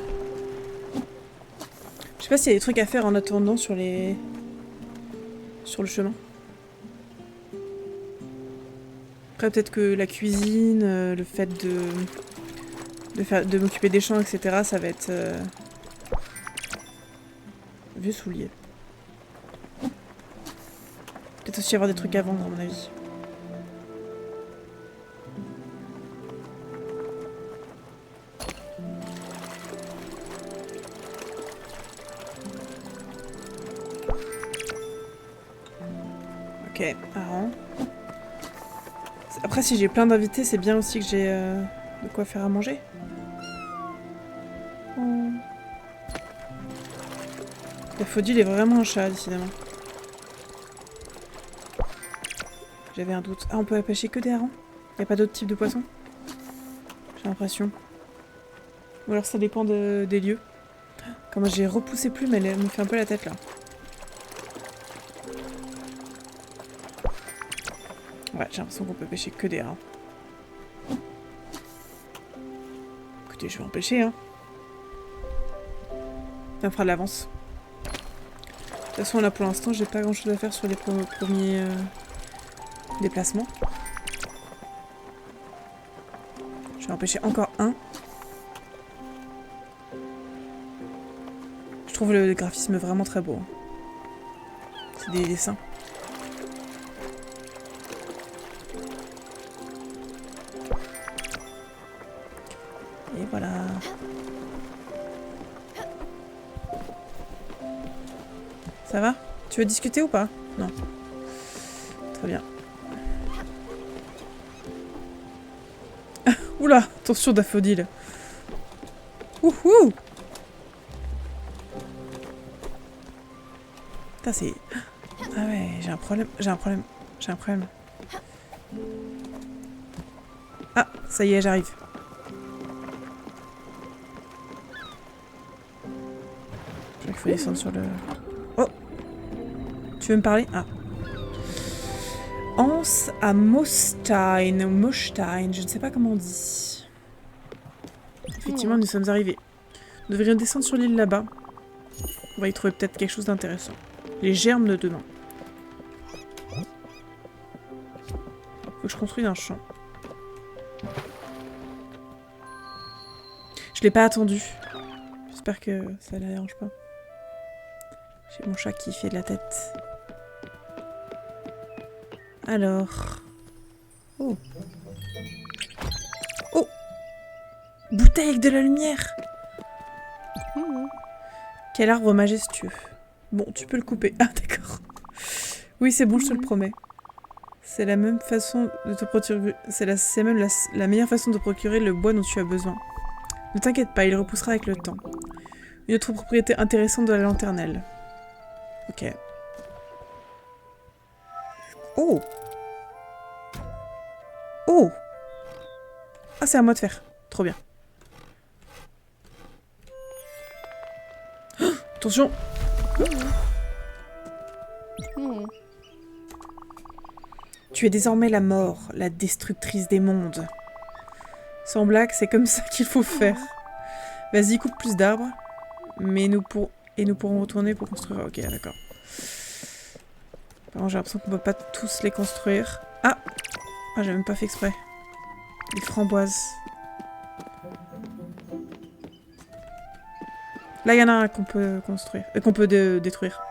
Je sais pas s'il y a des trucs à faire en attendant sur les... sur le chemin. Après, peut-être que la cuisine, le fait de m'occuper des champs, etc., ça va être... Vieux soulier. Peut-être aussi avoir des trucs à vendre, à mon avis. Ok, marrant. Après, si j'ai plein d'invités, c'est bien aussi que j'ai de quoi faire à manger. Oh. Daffodil est vraiment un chat, décidément. J'avais un doute. Ah, on peut pêcher que des harengs? Y a pas d'autres types de poissons? J'ai l'impression. Ou alors ça dépend des lieux. Comme j'ai repoussé Plume, elle me fait un peu la tête là. Ouais, j'ai l'impression qu'on peut pêcher que des harengs. Écoutez, je vais en pêcher, hein. Ça me fera de l'avance. De toute façon, là pour l'instant, j'ai pas grand chose à faire sur les premiers déplacements. Je vais en pêcher encore un. Je trouve le graphisme vraiment très beau. C'est des dessins. Et voilà. Ça va? Tu veux discuter ou pas? Non. Très bien. Oula, attention Daffodil. Wouhou! Putain, c'est... Ah ouais, j'ai un problème. Ah, ça y est, j'arrive. Je crois qu'il faut descendre sur le... Oh! Tu veux me parler? Ah. Anse à Mostein, ou Mostein, je ne sais pas comment on dit. Effectivement, nous sommes arrivés. Nous devrions descendre sur l'île là-bas. On va y trouver peut-être quelque chose d'intéressant. Les germes de demain. Faut que je construise un champ. Je l'ai pas attendu. J'espère que ça la dérange pas. J'ai mon chat qui fait de la tête. Alors... Oh. Oh. Bouteille avec de la lumière. Quel arbre majestueux. Bon, tu peux le couper. Ah, d'accord. Oui, c'est bon, je te le promets. C'est la même façon de te procurer... C'est même la meilleure façon de procurer le bois dont tu as besoin. Ne t'inquiète pas, il repoussera avec le temps. Une autre propriété intéressante de la lanternelle. Ok. Oh! Oh! Ah, c'est à moi de faire. Trop bien. Oh, attention! Tu es désormais la mort, la destructrice des mondes. Sans blague, c'est comme ça qu'il faut faire. Vas-y, coupe plus d'arbres. Mais nous pourrons retourner pour construire. Ok, d'accord. Par contre, j'ai l'impression qu'on peut pas tous les construire. Ah! Ah, j'ai même pas fait exprès. Les framboises. Là, il y en a un qu'on peut construire. Qu'on peut détruire.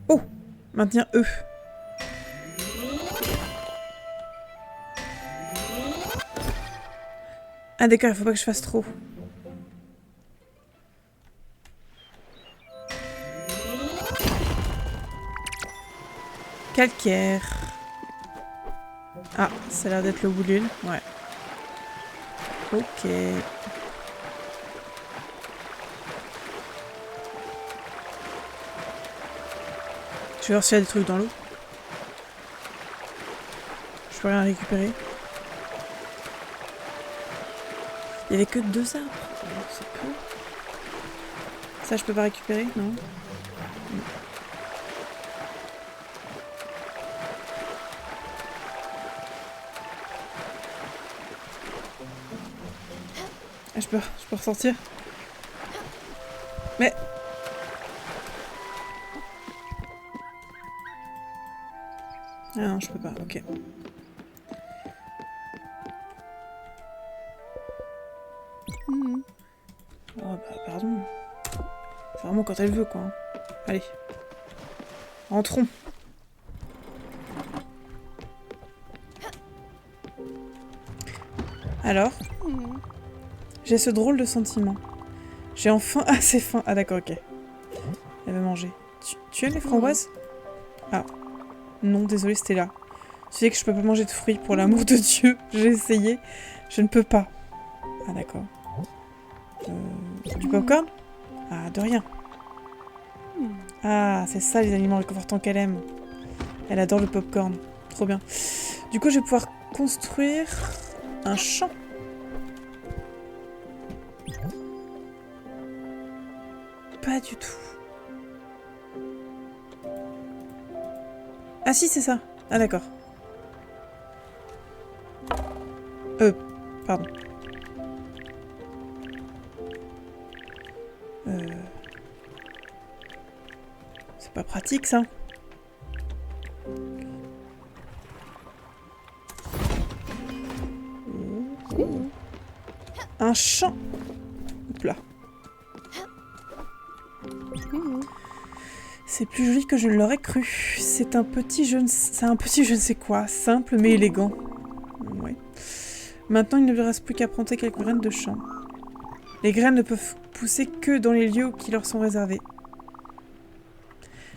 Oh! Maintenir E. Ah d'accord, il faut pas que je fasse trop. Calcaire. Ah, ça a l'air d'être le boulule. Ouais. Ok. Je vais voir s'il y a des trucs dans l'eau. Je peux rien récupérer. Il y avait que 2 arbres. C'est peu. Ça, je peux pas récupérer, non? Ah, je peux ressortir. Mais... Ah non, je peux pas, ok. Oh bah pardon. C'est vraiment quand elle veut quoi. Allez. Entrons. Alors, j'ai ce drôle de sentiment. J'ai enfin assez faim. Ah d'accord, ok. Elle va manger. Tu aimes les framboises? Ah. Non, désolé, c'était là. Tu sais que je peux pas manger de fruits, pour l'amour de Dieu. J'ai essayé. Je ne peux pas. Ah d'accord. Du popcorn? Ah, de rien. Ah, c'est ça les aliments réconfortants qu'elle aime. Elle adore le popcorn. Trop bien. Du coup, je vais pouvoir construire un champ. Pas du tout. Ah si, c'est ça. Ah d'accord. Pardon. C'est pas pratique ça. Un champ. Hop là. C'est plus joli que je ne l'aurais cru. C'est un petit je ne sais quoi, simple mais élégant. Ouais. Maintenant, il ne lui reste plus qu'à planter quelques graines de champ. Les graines ne peuvent pousser que dans les lieux qui leur sont réservés.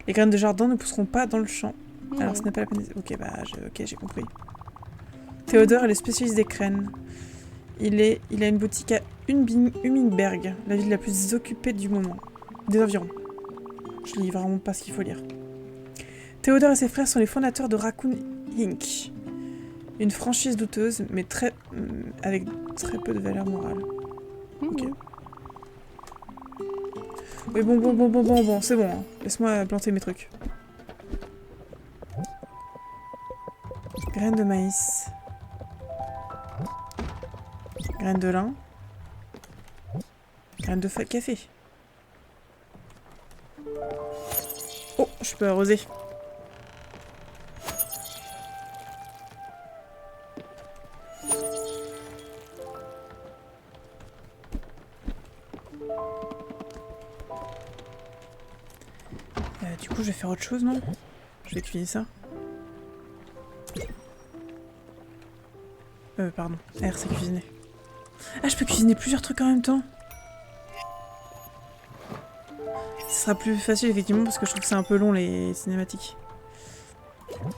Les graines de jardin ne pousseront pas dans le champ. Alors ce n'est pas la peine... Ok, ok, j'ai compris. Théodore est le spécialiste des graines. Il a une boutique à Humminberg, la ville la plus occupée du moment. Des environs. Je lis vraiment pas ce qu'il faut lire. Théodore et ses frères sont les fondateurs de Raccoon Inc. Une franchise douteuse, mais avec très peu de valeur morale. Ok. Oui, bon, c'est bon. Hein. Laisse-moi planter mes trucs. Graines de maïs. Graines de lin. Graines de café. Oh, je peux arroser. Du coup, je vais faire autre chose, non? Je vais cuisiner ça. Pardon. R, c'est cuisiner. Ah, je peux cuisiner plusieurs trucs en même temps. Ce sera plus facile, effectivement, parce que je trouve que c'est un peu long, les cinématiques.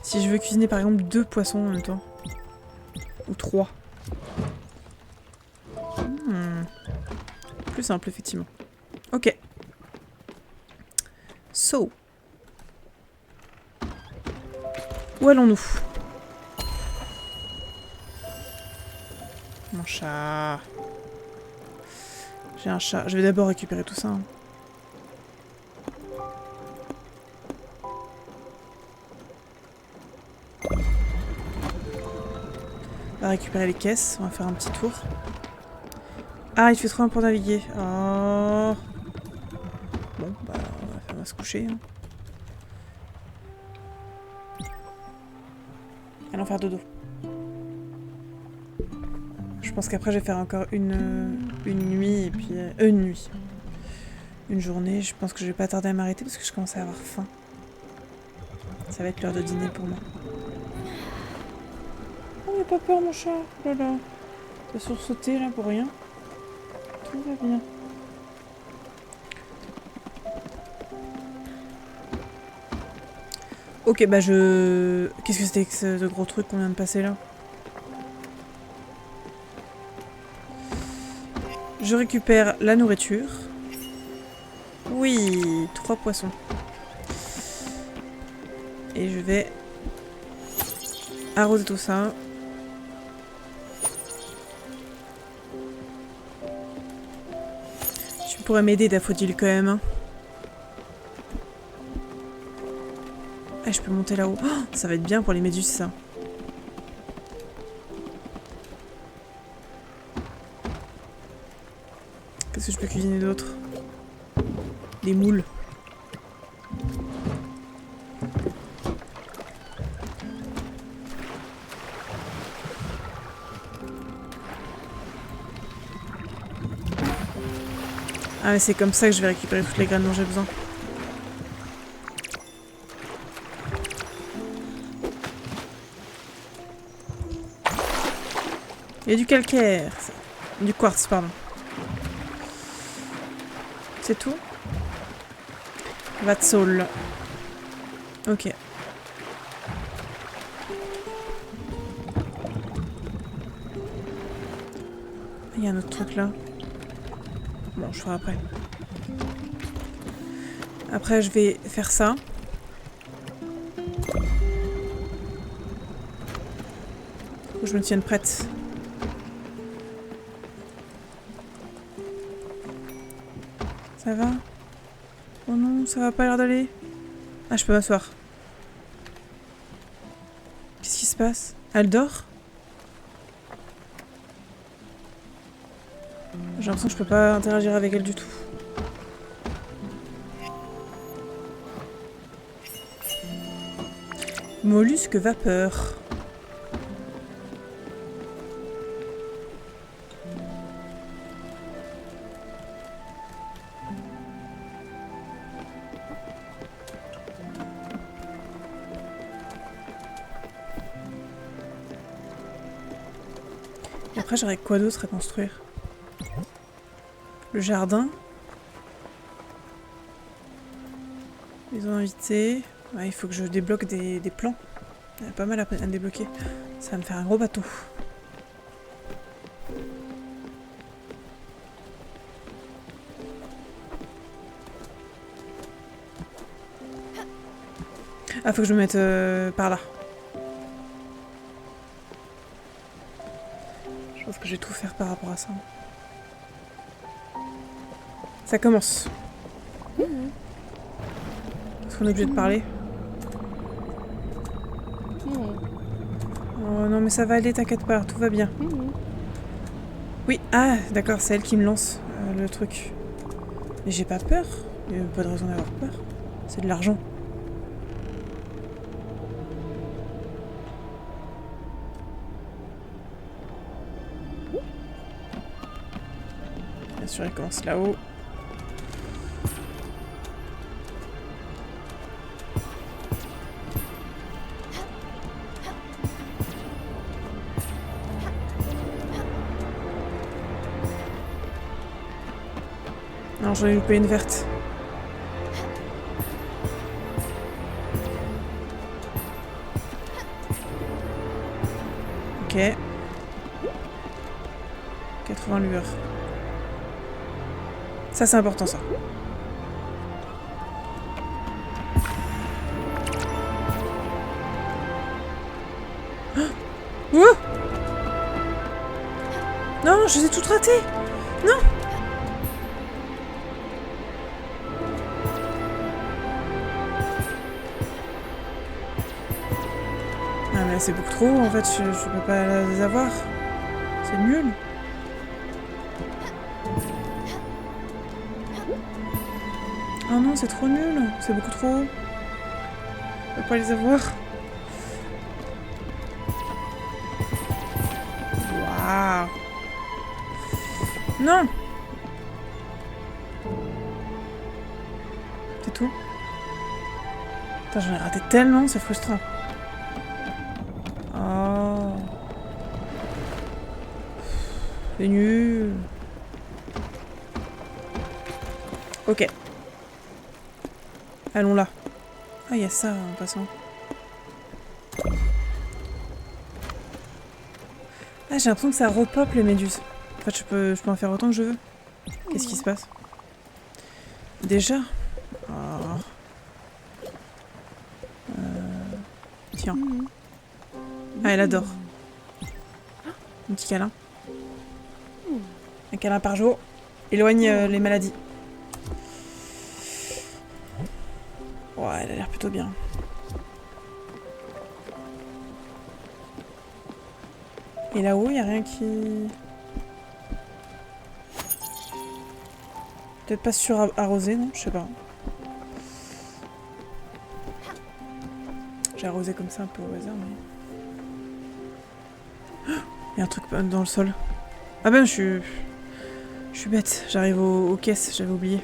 Si je veux cuisiner, par exemple, 2 poissons en même temps. Ou 3. Plus simple, effectivement. Ok. So. Où allons-nous? Mon chat. J'ai un chat. Je vais d'abord récupérer tout ça. Hein. On va récupérer les caisses. On va faire un petit tour. Ah, il fait trop loin pour naviguer. Oh. Bon, bah, on va se coucher. Hein. Allons faire dodo. Je pense qu'après, je vais faire encore une nuit et puis... une nuit. Une journée. Je pense que je vais pas tarder à m'arrêter parce que je commence à avoir faim. Ça va être l'heure de dîner pour moi. Oh, n'aie pas peur, mon chat. Oh là là. T'as sursauté, là, pour rien. Tout va bien. Ok, bah je... Qu'est-ce que c'était que ce gros truc qu'on vient de passer, là? Je récupère la nourriture. Oui, 3 poissons. Et je vais arroser tout ça. Tu pourrais m'aider, Daffodil, quand même. Hein. Ah, je peux monter là-haut. Oh, ça va être bien pour les méduses, ça. Qu'est-ce que je peux cuisiner d'autre? Des moules. Ah mais c'est comme ça que je vais récupérer toutes les graines dont j'ai besoin. Il y a du calcaire. Du quartz, pardon. C'est tout? That's all. Ok. Il y a un autre truc là. Bon, je ferai après. Après, je vais faire ça. Faut que je me tienne prête. Ça va? Oh non, ça va pas l'air d'aller. Ah, je peux m'asseoir. Qu'est-ce qui se passe? Elle dort? J'ai l'impression que je peux pas interagir avec elle du tout. Mollusque vapeur. Et après, j'aurais quoi d'autre à construire? Le jardin. Ils ont invité. Ouais, il faut que je débloque des plans. Il y a pas mal à débloquer. Ça va me faire un gros bateau. Ah, faut que je me mette par là. Je pense que je vais tout faire par rapport à ça. Ça commence. Est-ce qu'on est obligé de parler? Oh non, mais ça va aller, t'inquiète pas, tout va bien. Oui, ah, d'accord, c'est elle qui me lance le truc. Mais j'ai pas peur. Il n'y a pas de raison d'avoir peur. C'est de l'argent. Bien sûr, elle commence là-haut. Non, j'en ai loupé une verte. Ok. 80 lueurs. Ça, c'est important, ça. Oh, non, je les ai toutes ratées. Non. Ah mais c'est beaucoup trop, en fait, je peux pas les avoir. C'est nul. Oh non, c'est trop nul. C'est beaucoup trop. Je peux pas les avoir. Waouh. Non. C'est tout. Putain, j'en ai raté tellement, c'est frustrant. Oh. C'est nul. Ok. Allons là. Ah, il y a ça en passant. Ah, j'ai l'impression que ça repop les méduses. En fait, je peux en faire autant que je veux. Qu'est-ce qui se passe? Déjà? Oh. Tiens. Ah, elle adore. Un petit câlin. Un câlin par jour. Éloigne les maladies. Ouais, elle a l'air plutôt bien. Et là-haut, il n'y a rien qui... Peut-être pas sur-arrosé, non? Je sais pas. J'ai arrosé comme ça un peu au hasard, mais... Il y a un truc dans le sol. Ah ben, je suis bête. J'arrive aux caisses, j'avais oublié.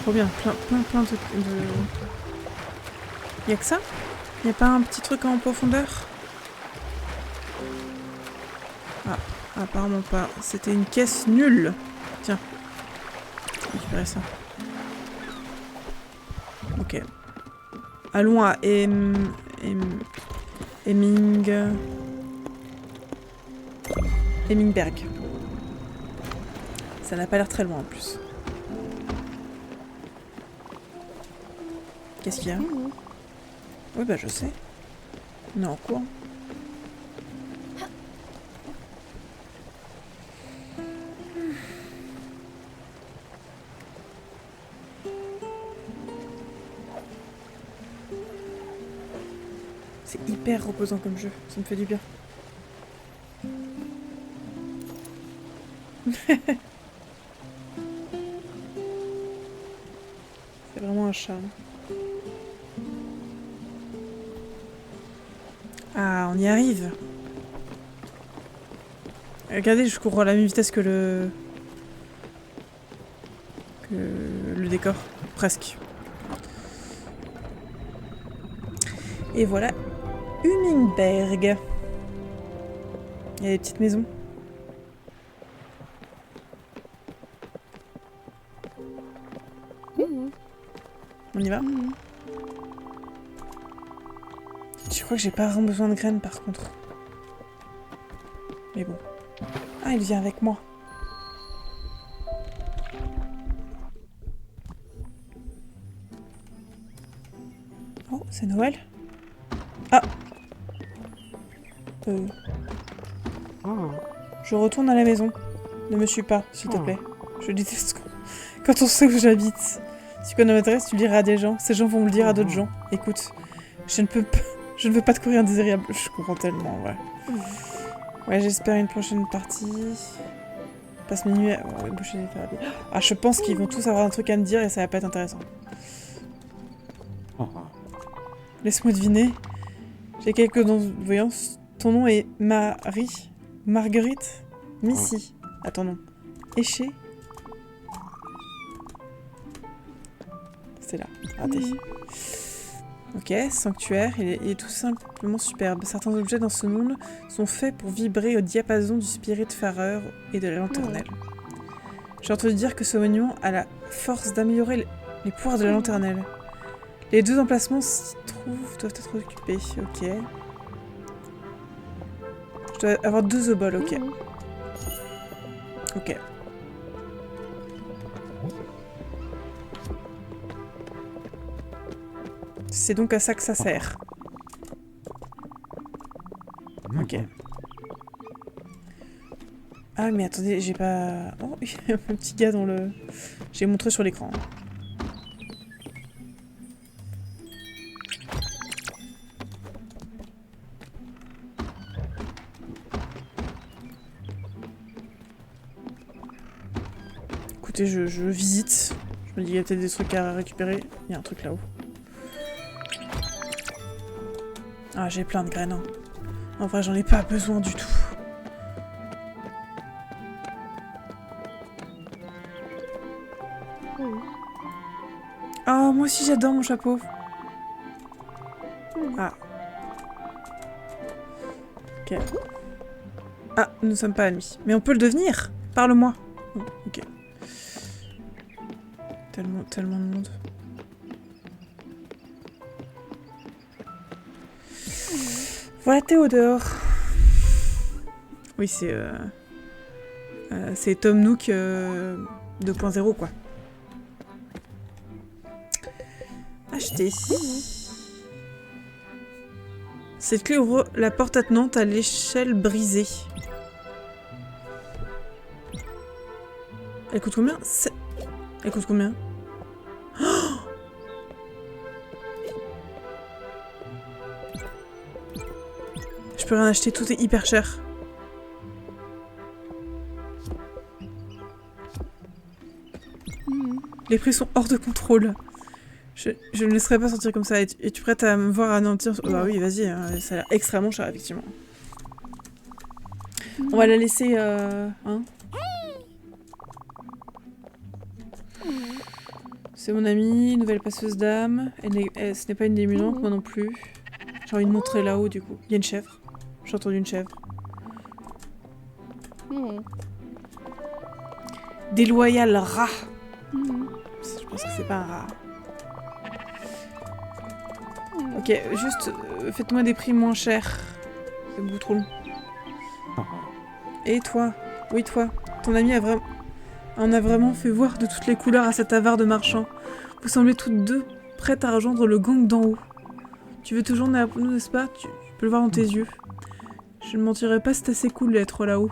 Trop bien, plein de... Y'a que ça? Y'a pas un petit truc en profondeur? Ah, apparemment pas. C'était une caisse nulle. Tiens. Récupérer ça. Ok. Allons à Hemmingberg. Ça n'a pas l'air très loin en plus. Qu'est-ce qu'il y a? Oui, bah je sais. On est en cours. C'est hyper reposant comme jeu, ça me fait du bien. C'est vraiment un charme. Ah, on y arrive. Regardez, je cours à la même vitesse que le décor. Presque. Et voilà. Hemmingberg. Il y a des petites maisons. On y va? Je crois que j'ai pas vraiment besoin de graines par contre. Mais bon. Ah, il vient avec moi. Oh, c'est Noël? Ah! Je retourne à la maison. Ne me suis pas, s'il te plaît. Je déteste quand on sait où j'habite. Si tu connais m'adresse, tu le diras à des gens. Ces gens vont me le dire à d'autres gens. Écoute, je ne veux pas te courir indésirable. Je comprends tellement, ouais. Ouais, j'espère une prochaine partie. Passe mes nuits à boucher des thérapies. Ah, je pense qu'ils vont tous avoir un truc à me dire et ça va pas être intéressant. Laisse-moi deviner. J'ai quelques voyance. Ton nom est Marguerite Missy. Attends, non. Éché. Raté. Ok, sanctuaire, il est tout simplement superbe. Certains objets dans ce monde sont faits pour vibrer au diapason du Spiritfarer et de la lanternelle. J'ai entendu dire que ce monument a la force d'améliorer les pouvoirs de la lanternelle. Les 2 emplacements s'y trouvent doivent être occupés. Ok. Je dois avoir 2 obols, ok. Ok. C'est donc à ça que ça sert. Ok. Ah mais attendez, j'ai pas... Oh, il y a un petit gars dans le... J'ai montré sur l'écran. Écoutez, je visite. Je me dis qu'il y a peut-être des trucs à récupérer. Il y a un truc là-haut. Ah, j'ai plein de graines. Hein. En vrai, j'en ai pas besoin du tout. Oh, moi aussi j'adore mon chapeau. Ah. Ok. Ah, nous ne sommes pas amis. Mais on peut le devenir. Parle-moi. Oh, ok. Tellement de monde. Voilà Théodore. Oui, c'est Tom Nook 2.0 quoi. Acheter. Cette clé ouvre la porte attenante à l'échelle brisée. Elle coûte combien? Elle coûte combien? Oh, je peux rien acheter, tout est hyper cher. Les prix sont hors de contrôle. Je ne me laisserai pas sortir comme ça. Es-tu prête à me voir anéantir? Bah oui, vas-y, hein, ça a l'air extrêmement cher, effectivement. On va la laisser... hein. C'est mon amie, nouvelle passeuse d'âme. Ce n'est pas une des mutantes, moi non plus. J'ai envie de montrer là-haut, du coup. Il y a une chèvre. J'ai entendu une chèvre. Déloyal rat. Je pense que c'est pas un rat. Ok, juste faites-moi des prix moins chers. C'est beaucoup trop long. Et toi? Oui, toi. Ton ami en a vraiment fait voir de toutes les couleurs à cet avare de marchand. Vous semblez toutes deux prêtes à rejoindre le gang d'en haut. Tu veux toujours nous, n'est-ce pas? Tu peux le voir dans tes yeux. Je ne mentirais pas, c'est assez cool d'être là-haut.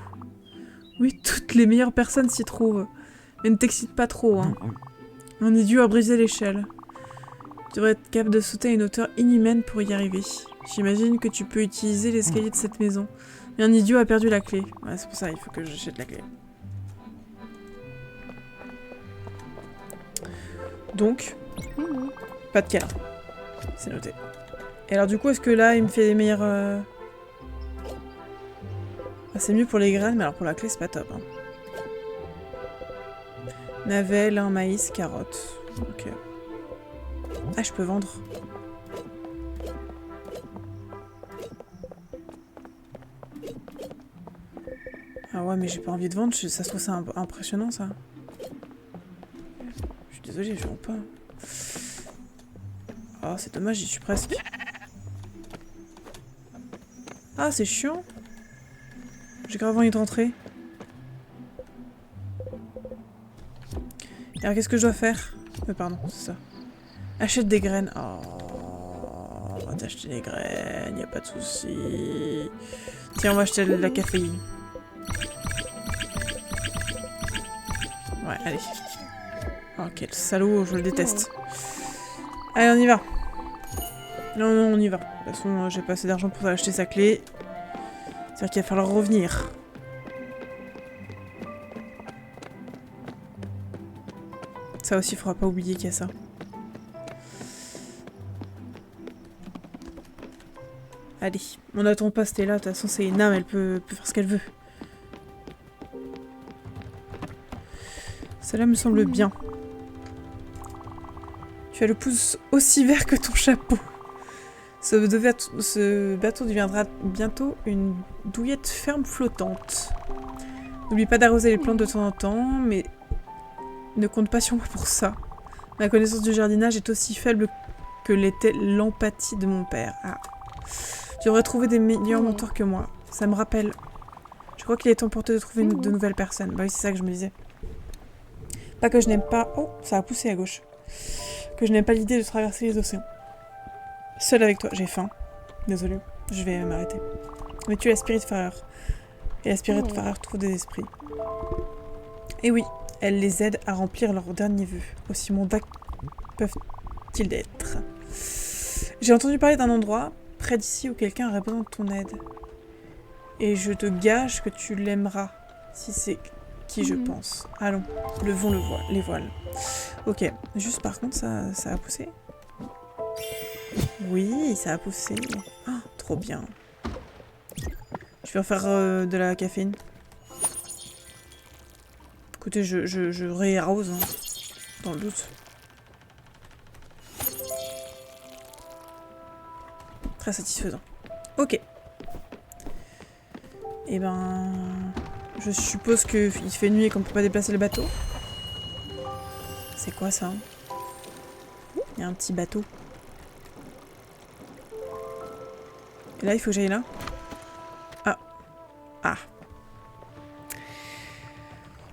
Oui, toutes les meilleures personnes s'y trouvent. Mais ne t'excite pas trop, hein. Un idiot a brisé l'échelle. Tu devrais être capable de sauter à une hauteur inhumaine pour y arriver. J'imagine que tu peux utiliser l'escalier de cette maison. Mais un idiot a perdu la clé. Ouais, c'est pour ça, il faut que j'achète la clé. Donc, pas de câlin. C'est noté. Et alors du coup, est-ce que là, il me fait des meilleurs... Ah, c'est mieux pour les graines, mais alors pour la clé, c'est pas top. Hein. Navet, lin, maïs, carottes. Ok. Ah, je peux vendre. Ah ouais, mais j'ai pas envie de vendre. Ça se trouve, c'est impressionnant, ça. Je suis désolée, je vends pas. Oh, c'est dommage, j'y suis presque. Ah, c'est chiant. J'ai grave envie de rentrer. Et alors, qu'est-ce que je dois faire? Pardon, c'est ça. Achète des graines. Oh, on va t'acheter des graines, y a pas de souci. Tiens, on va acheter de la caféine. Ouais, allez. Oh, quel salaud, je le déteste. Allez, on y va. Non, on y va. De toute façon, j'ai pas assez d'argent pour acheter sa clé. C'est-à-dire qu'il va falloir revenir. Ça aussi, il faudra pas oublier qu'il y a ça. Allez, on n'attend pas Stella, de toute façon c'est une âme, elle peut faire ce qu'elle veut. Cela me semble bien. Tu Tu as le pouce aussi vert que ton chapeau. Ce bateau deviendra bientôt une douillette ferme flottante. N'oublie pas d'arroser les plantes de temps en temps, mais ne compte pas sur moi pour ça. Ma connaissance du jardinage est aussi faible que l'était l'empathie de mon père. Ah. Tu devrais trouver des meilleurs mentors que moi. Ça me rappelle. Je crois qu'il est temps pour toi de trouver de nouvelles personnes. Bah oui, c'est ça que je me disais. Pas que je n'aime pas... Oh, ça a poussé à gauche. Que je n'aime pas l'idée de traverser les océans. Seule avec toi. J'ai faim. Désolée. Je vais m'arrêter. Mais tu es la Spiritfarer. Et la Spiritfarer trouve des esprits. Et oui, elle les aide à remplir leurs derniers vœux. Aussi mondains peuvent-ils être. J'ai entendu parler d'un endroit près d'ici où quelqu'un aurait besoin de ton aide. Et je te gage que tu l'aimeras, si c'est qui je pense. Allons, levons les voiles. Ok, juste par contre, ça a poussé. Oui, ça a poussé. Oh, trop bien. Je vais en faire de la caféine. Écoutez, je réarrose, hein, dans le doute. Très satisfaisant. Ok. Et ben... Je suppose qu'il fait nuit et qu'on peut pas déplacer le bateau. C'est quoi ça? Il y a un petit bateau. Et là, il faut que j'aille là? Ah. Ah.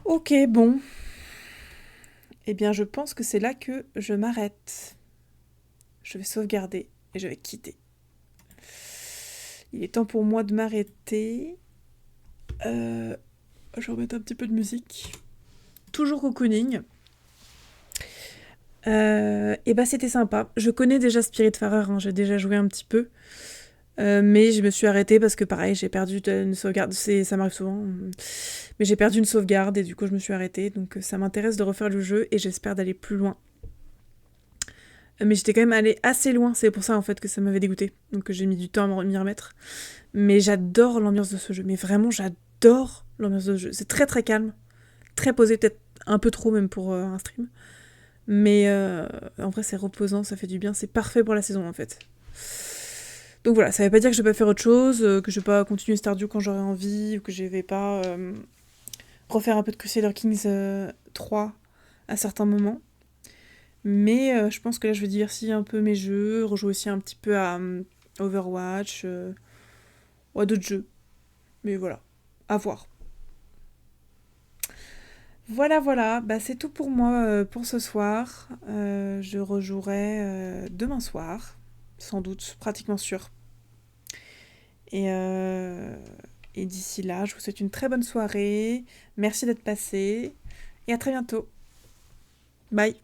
Ok, bon. Eh bien, je pense que c'est là que je m'arrête. Je vais sauvegarder et je vais quitter. Il est temps pour moi de m'arrêter. Je vais remettre un petit peu de musique. Toujours cocooning. Et bah c'était sympa. Je connais déjà Spiritfarer, hein, j'ai déjà joué un petit peu. Mais je me suis arrêtée parce que pareil, j'ai perdu une sauvegarde. Ça m'arrive souvent. Mais j'ai perdu une sauvegarde et du coup je me suis arrêtée. Donc ça m'intéresse de refaire le jeu et j'espère d'aller plus loin. Mais j'étais quand même allée assez loin, c'est pour ça en fait que ça m'avait dégoûté. Donc j'ai mis du temps à m'y remettre. Mais j'adore l'ambiance de ce jeu. Mais vraiment, j'adore l'ambiance de ce jeu. C'est très très calme. Très posé, peut-être un peu trop même pour un stream. Mais en vrai, c'est reposant, ça fait du bien. C'est parfait pour la saison en fait. Donc voilà, ça veut pas dire que je vais pas faire autre chose, que je vais pas continuer Stardew quand j'aurai envie, ou que je vais pas refaire un peu de Crusader Kings 3 à certains moments. Mais je pense que là, je vais diversifier un peu mes jeux, rejouer aussi un petit peu à Overwatch, ou à d'autres jeux. Mais voilà, à voir. Voilà, bah, c'est tout pour moi pour ce soir. Je rejouerai demain soir, sans doute, pratiquement sûr. Et d'ici là, je vous souhaite une très bonne soirée. Merci d'être passé et à très bientôt. Bye.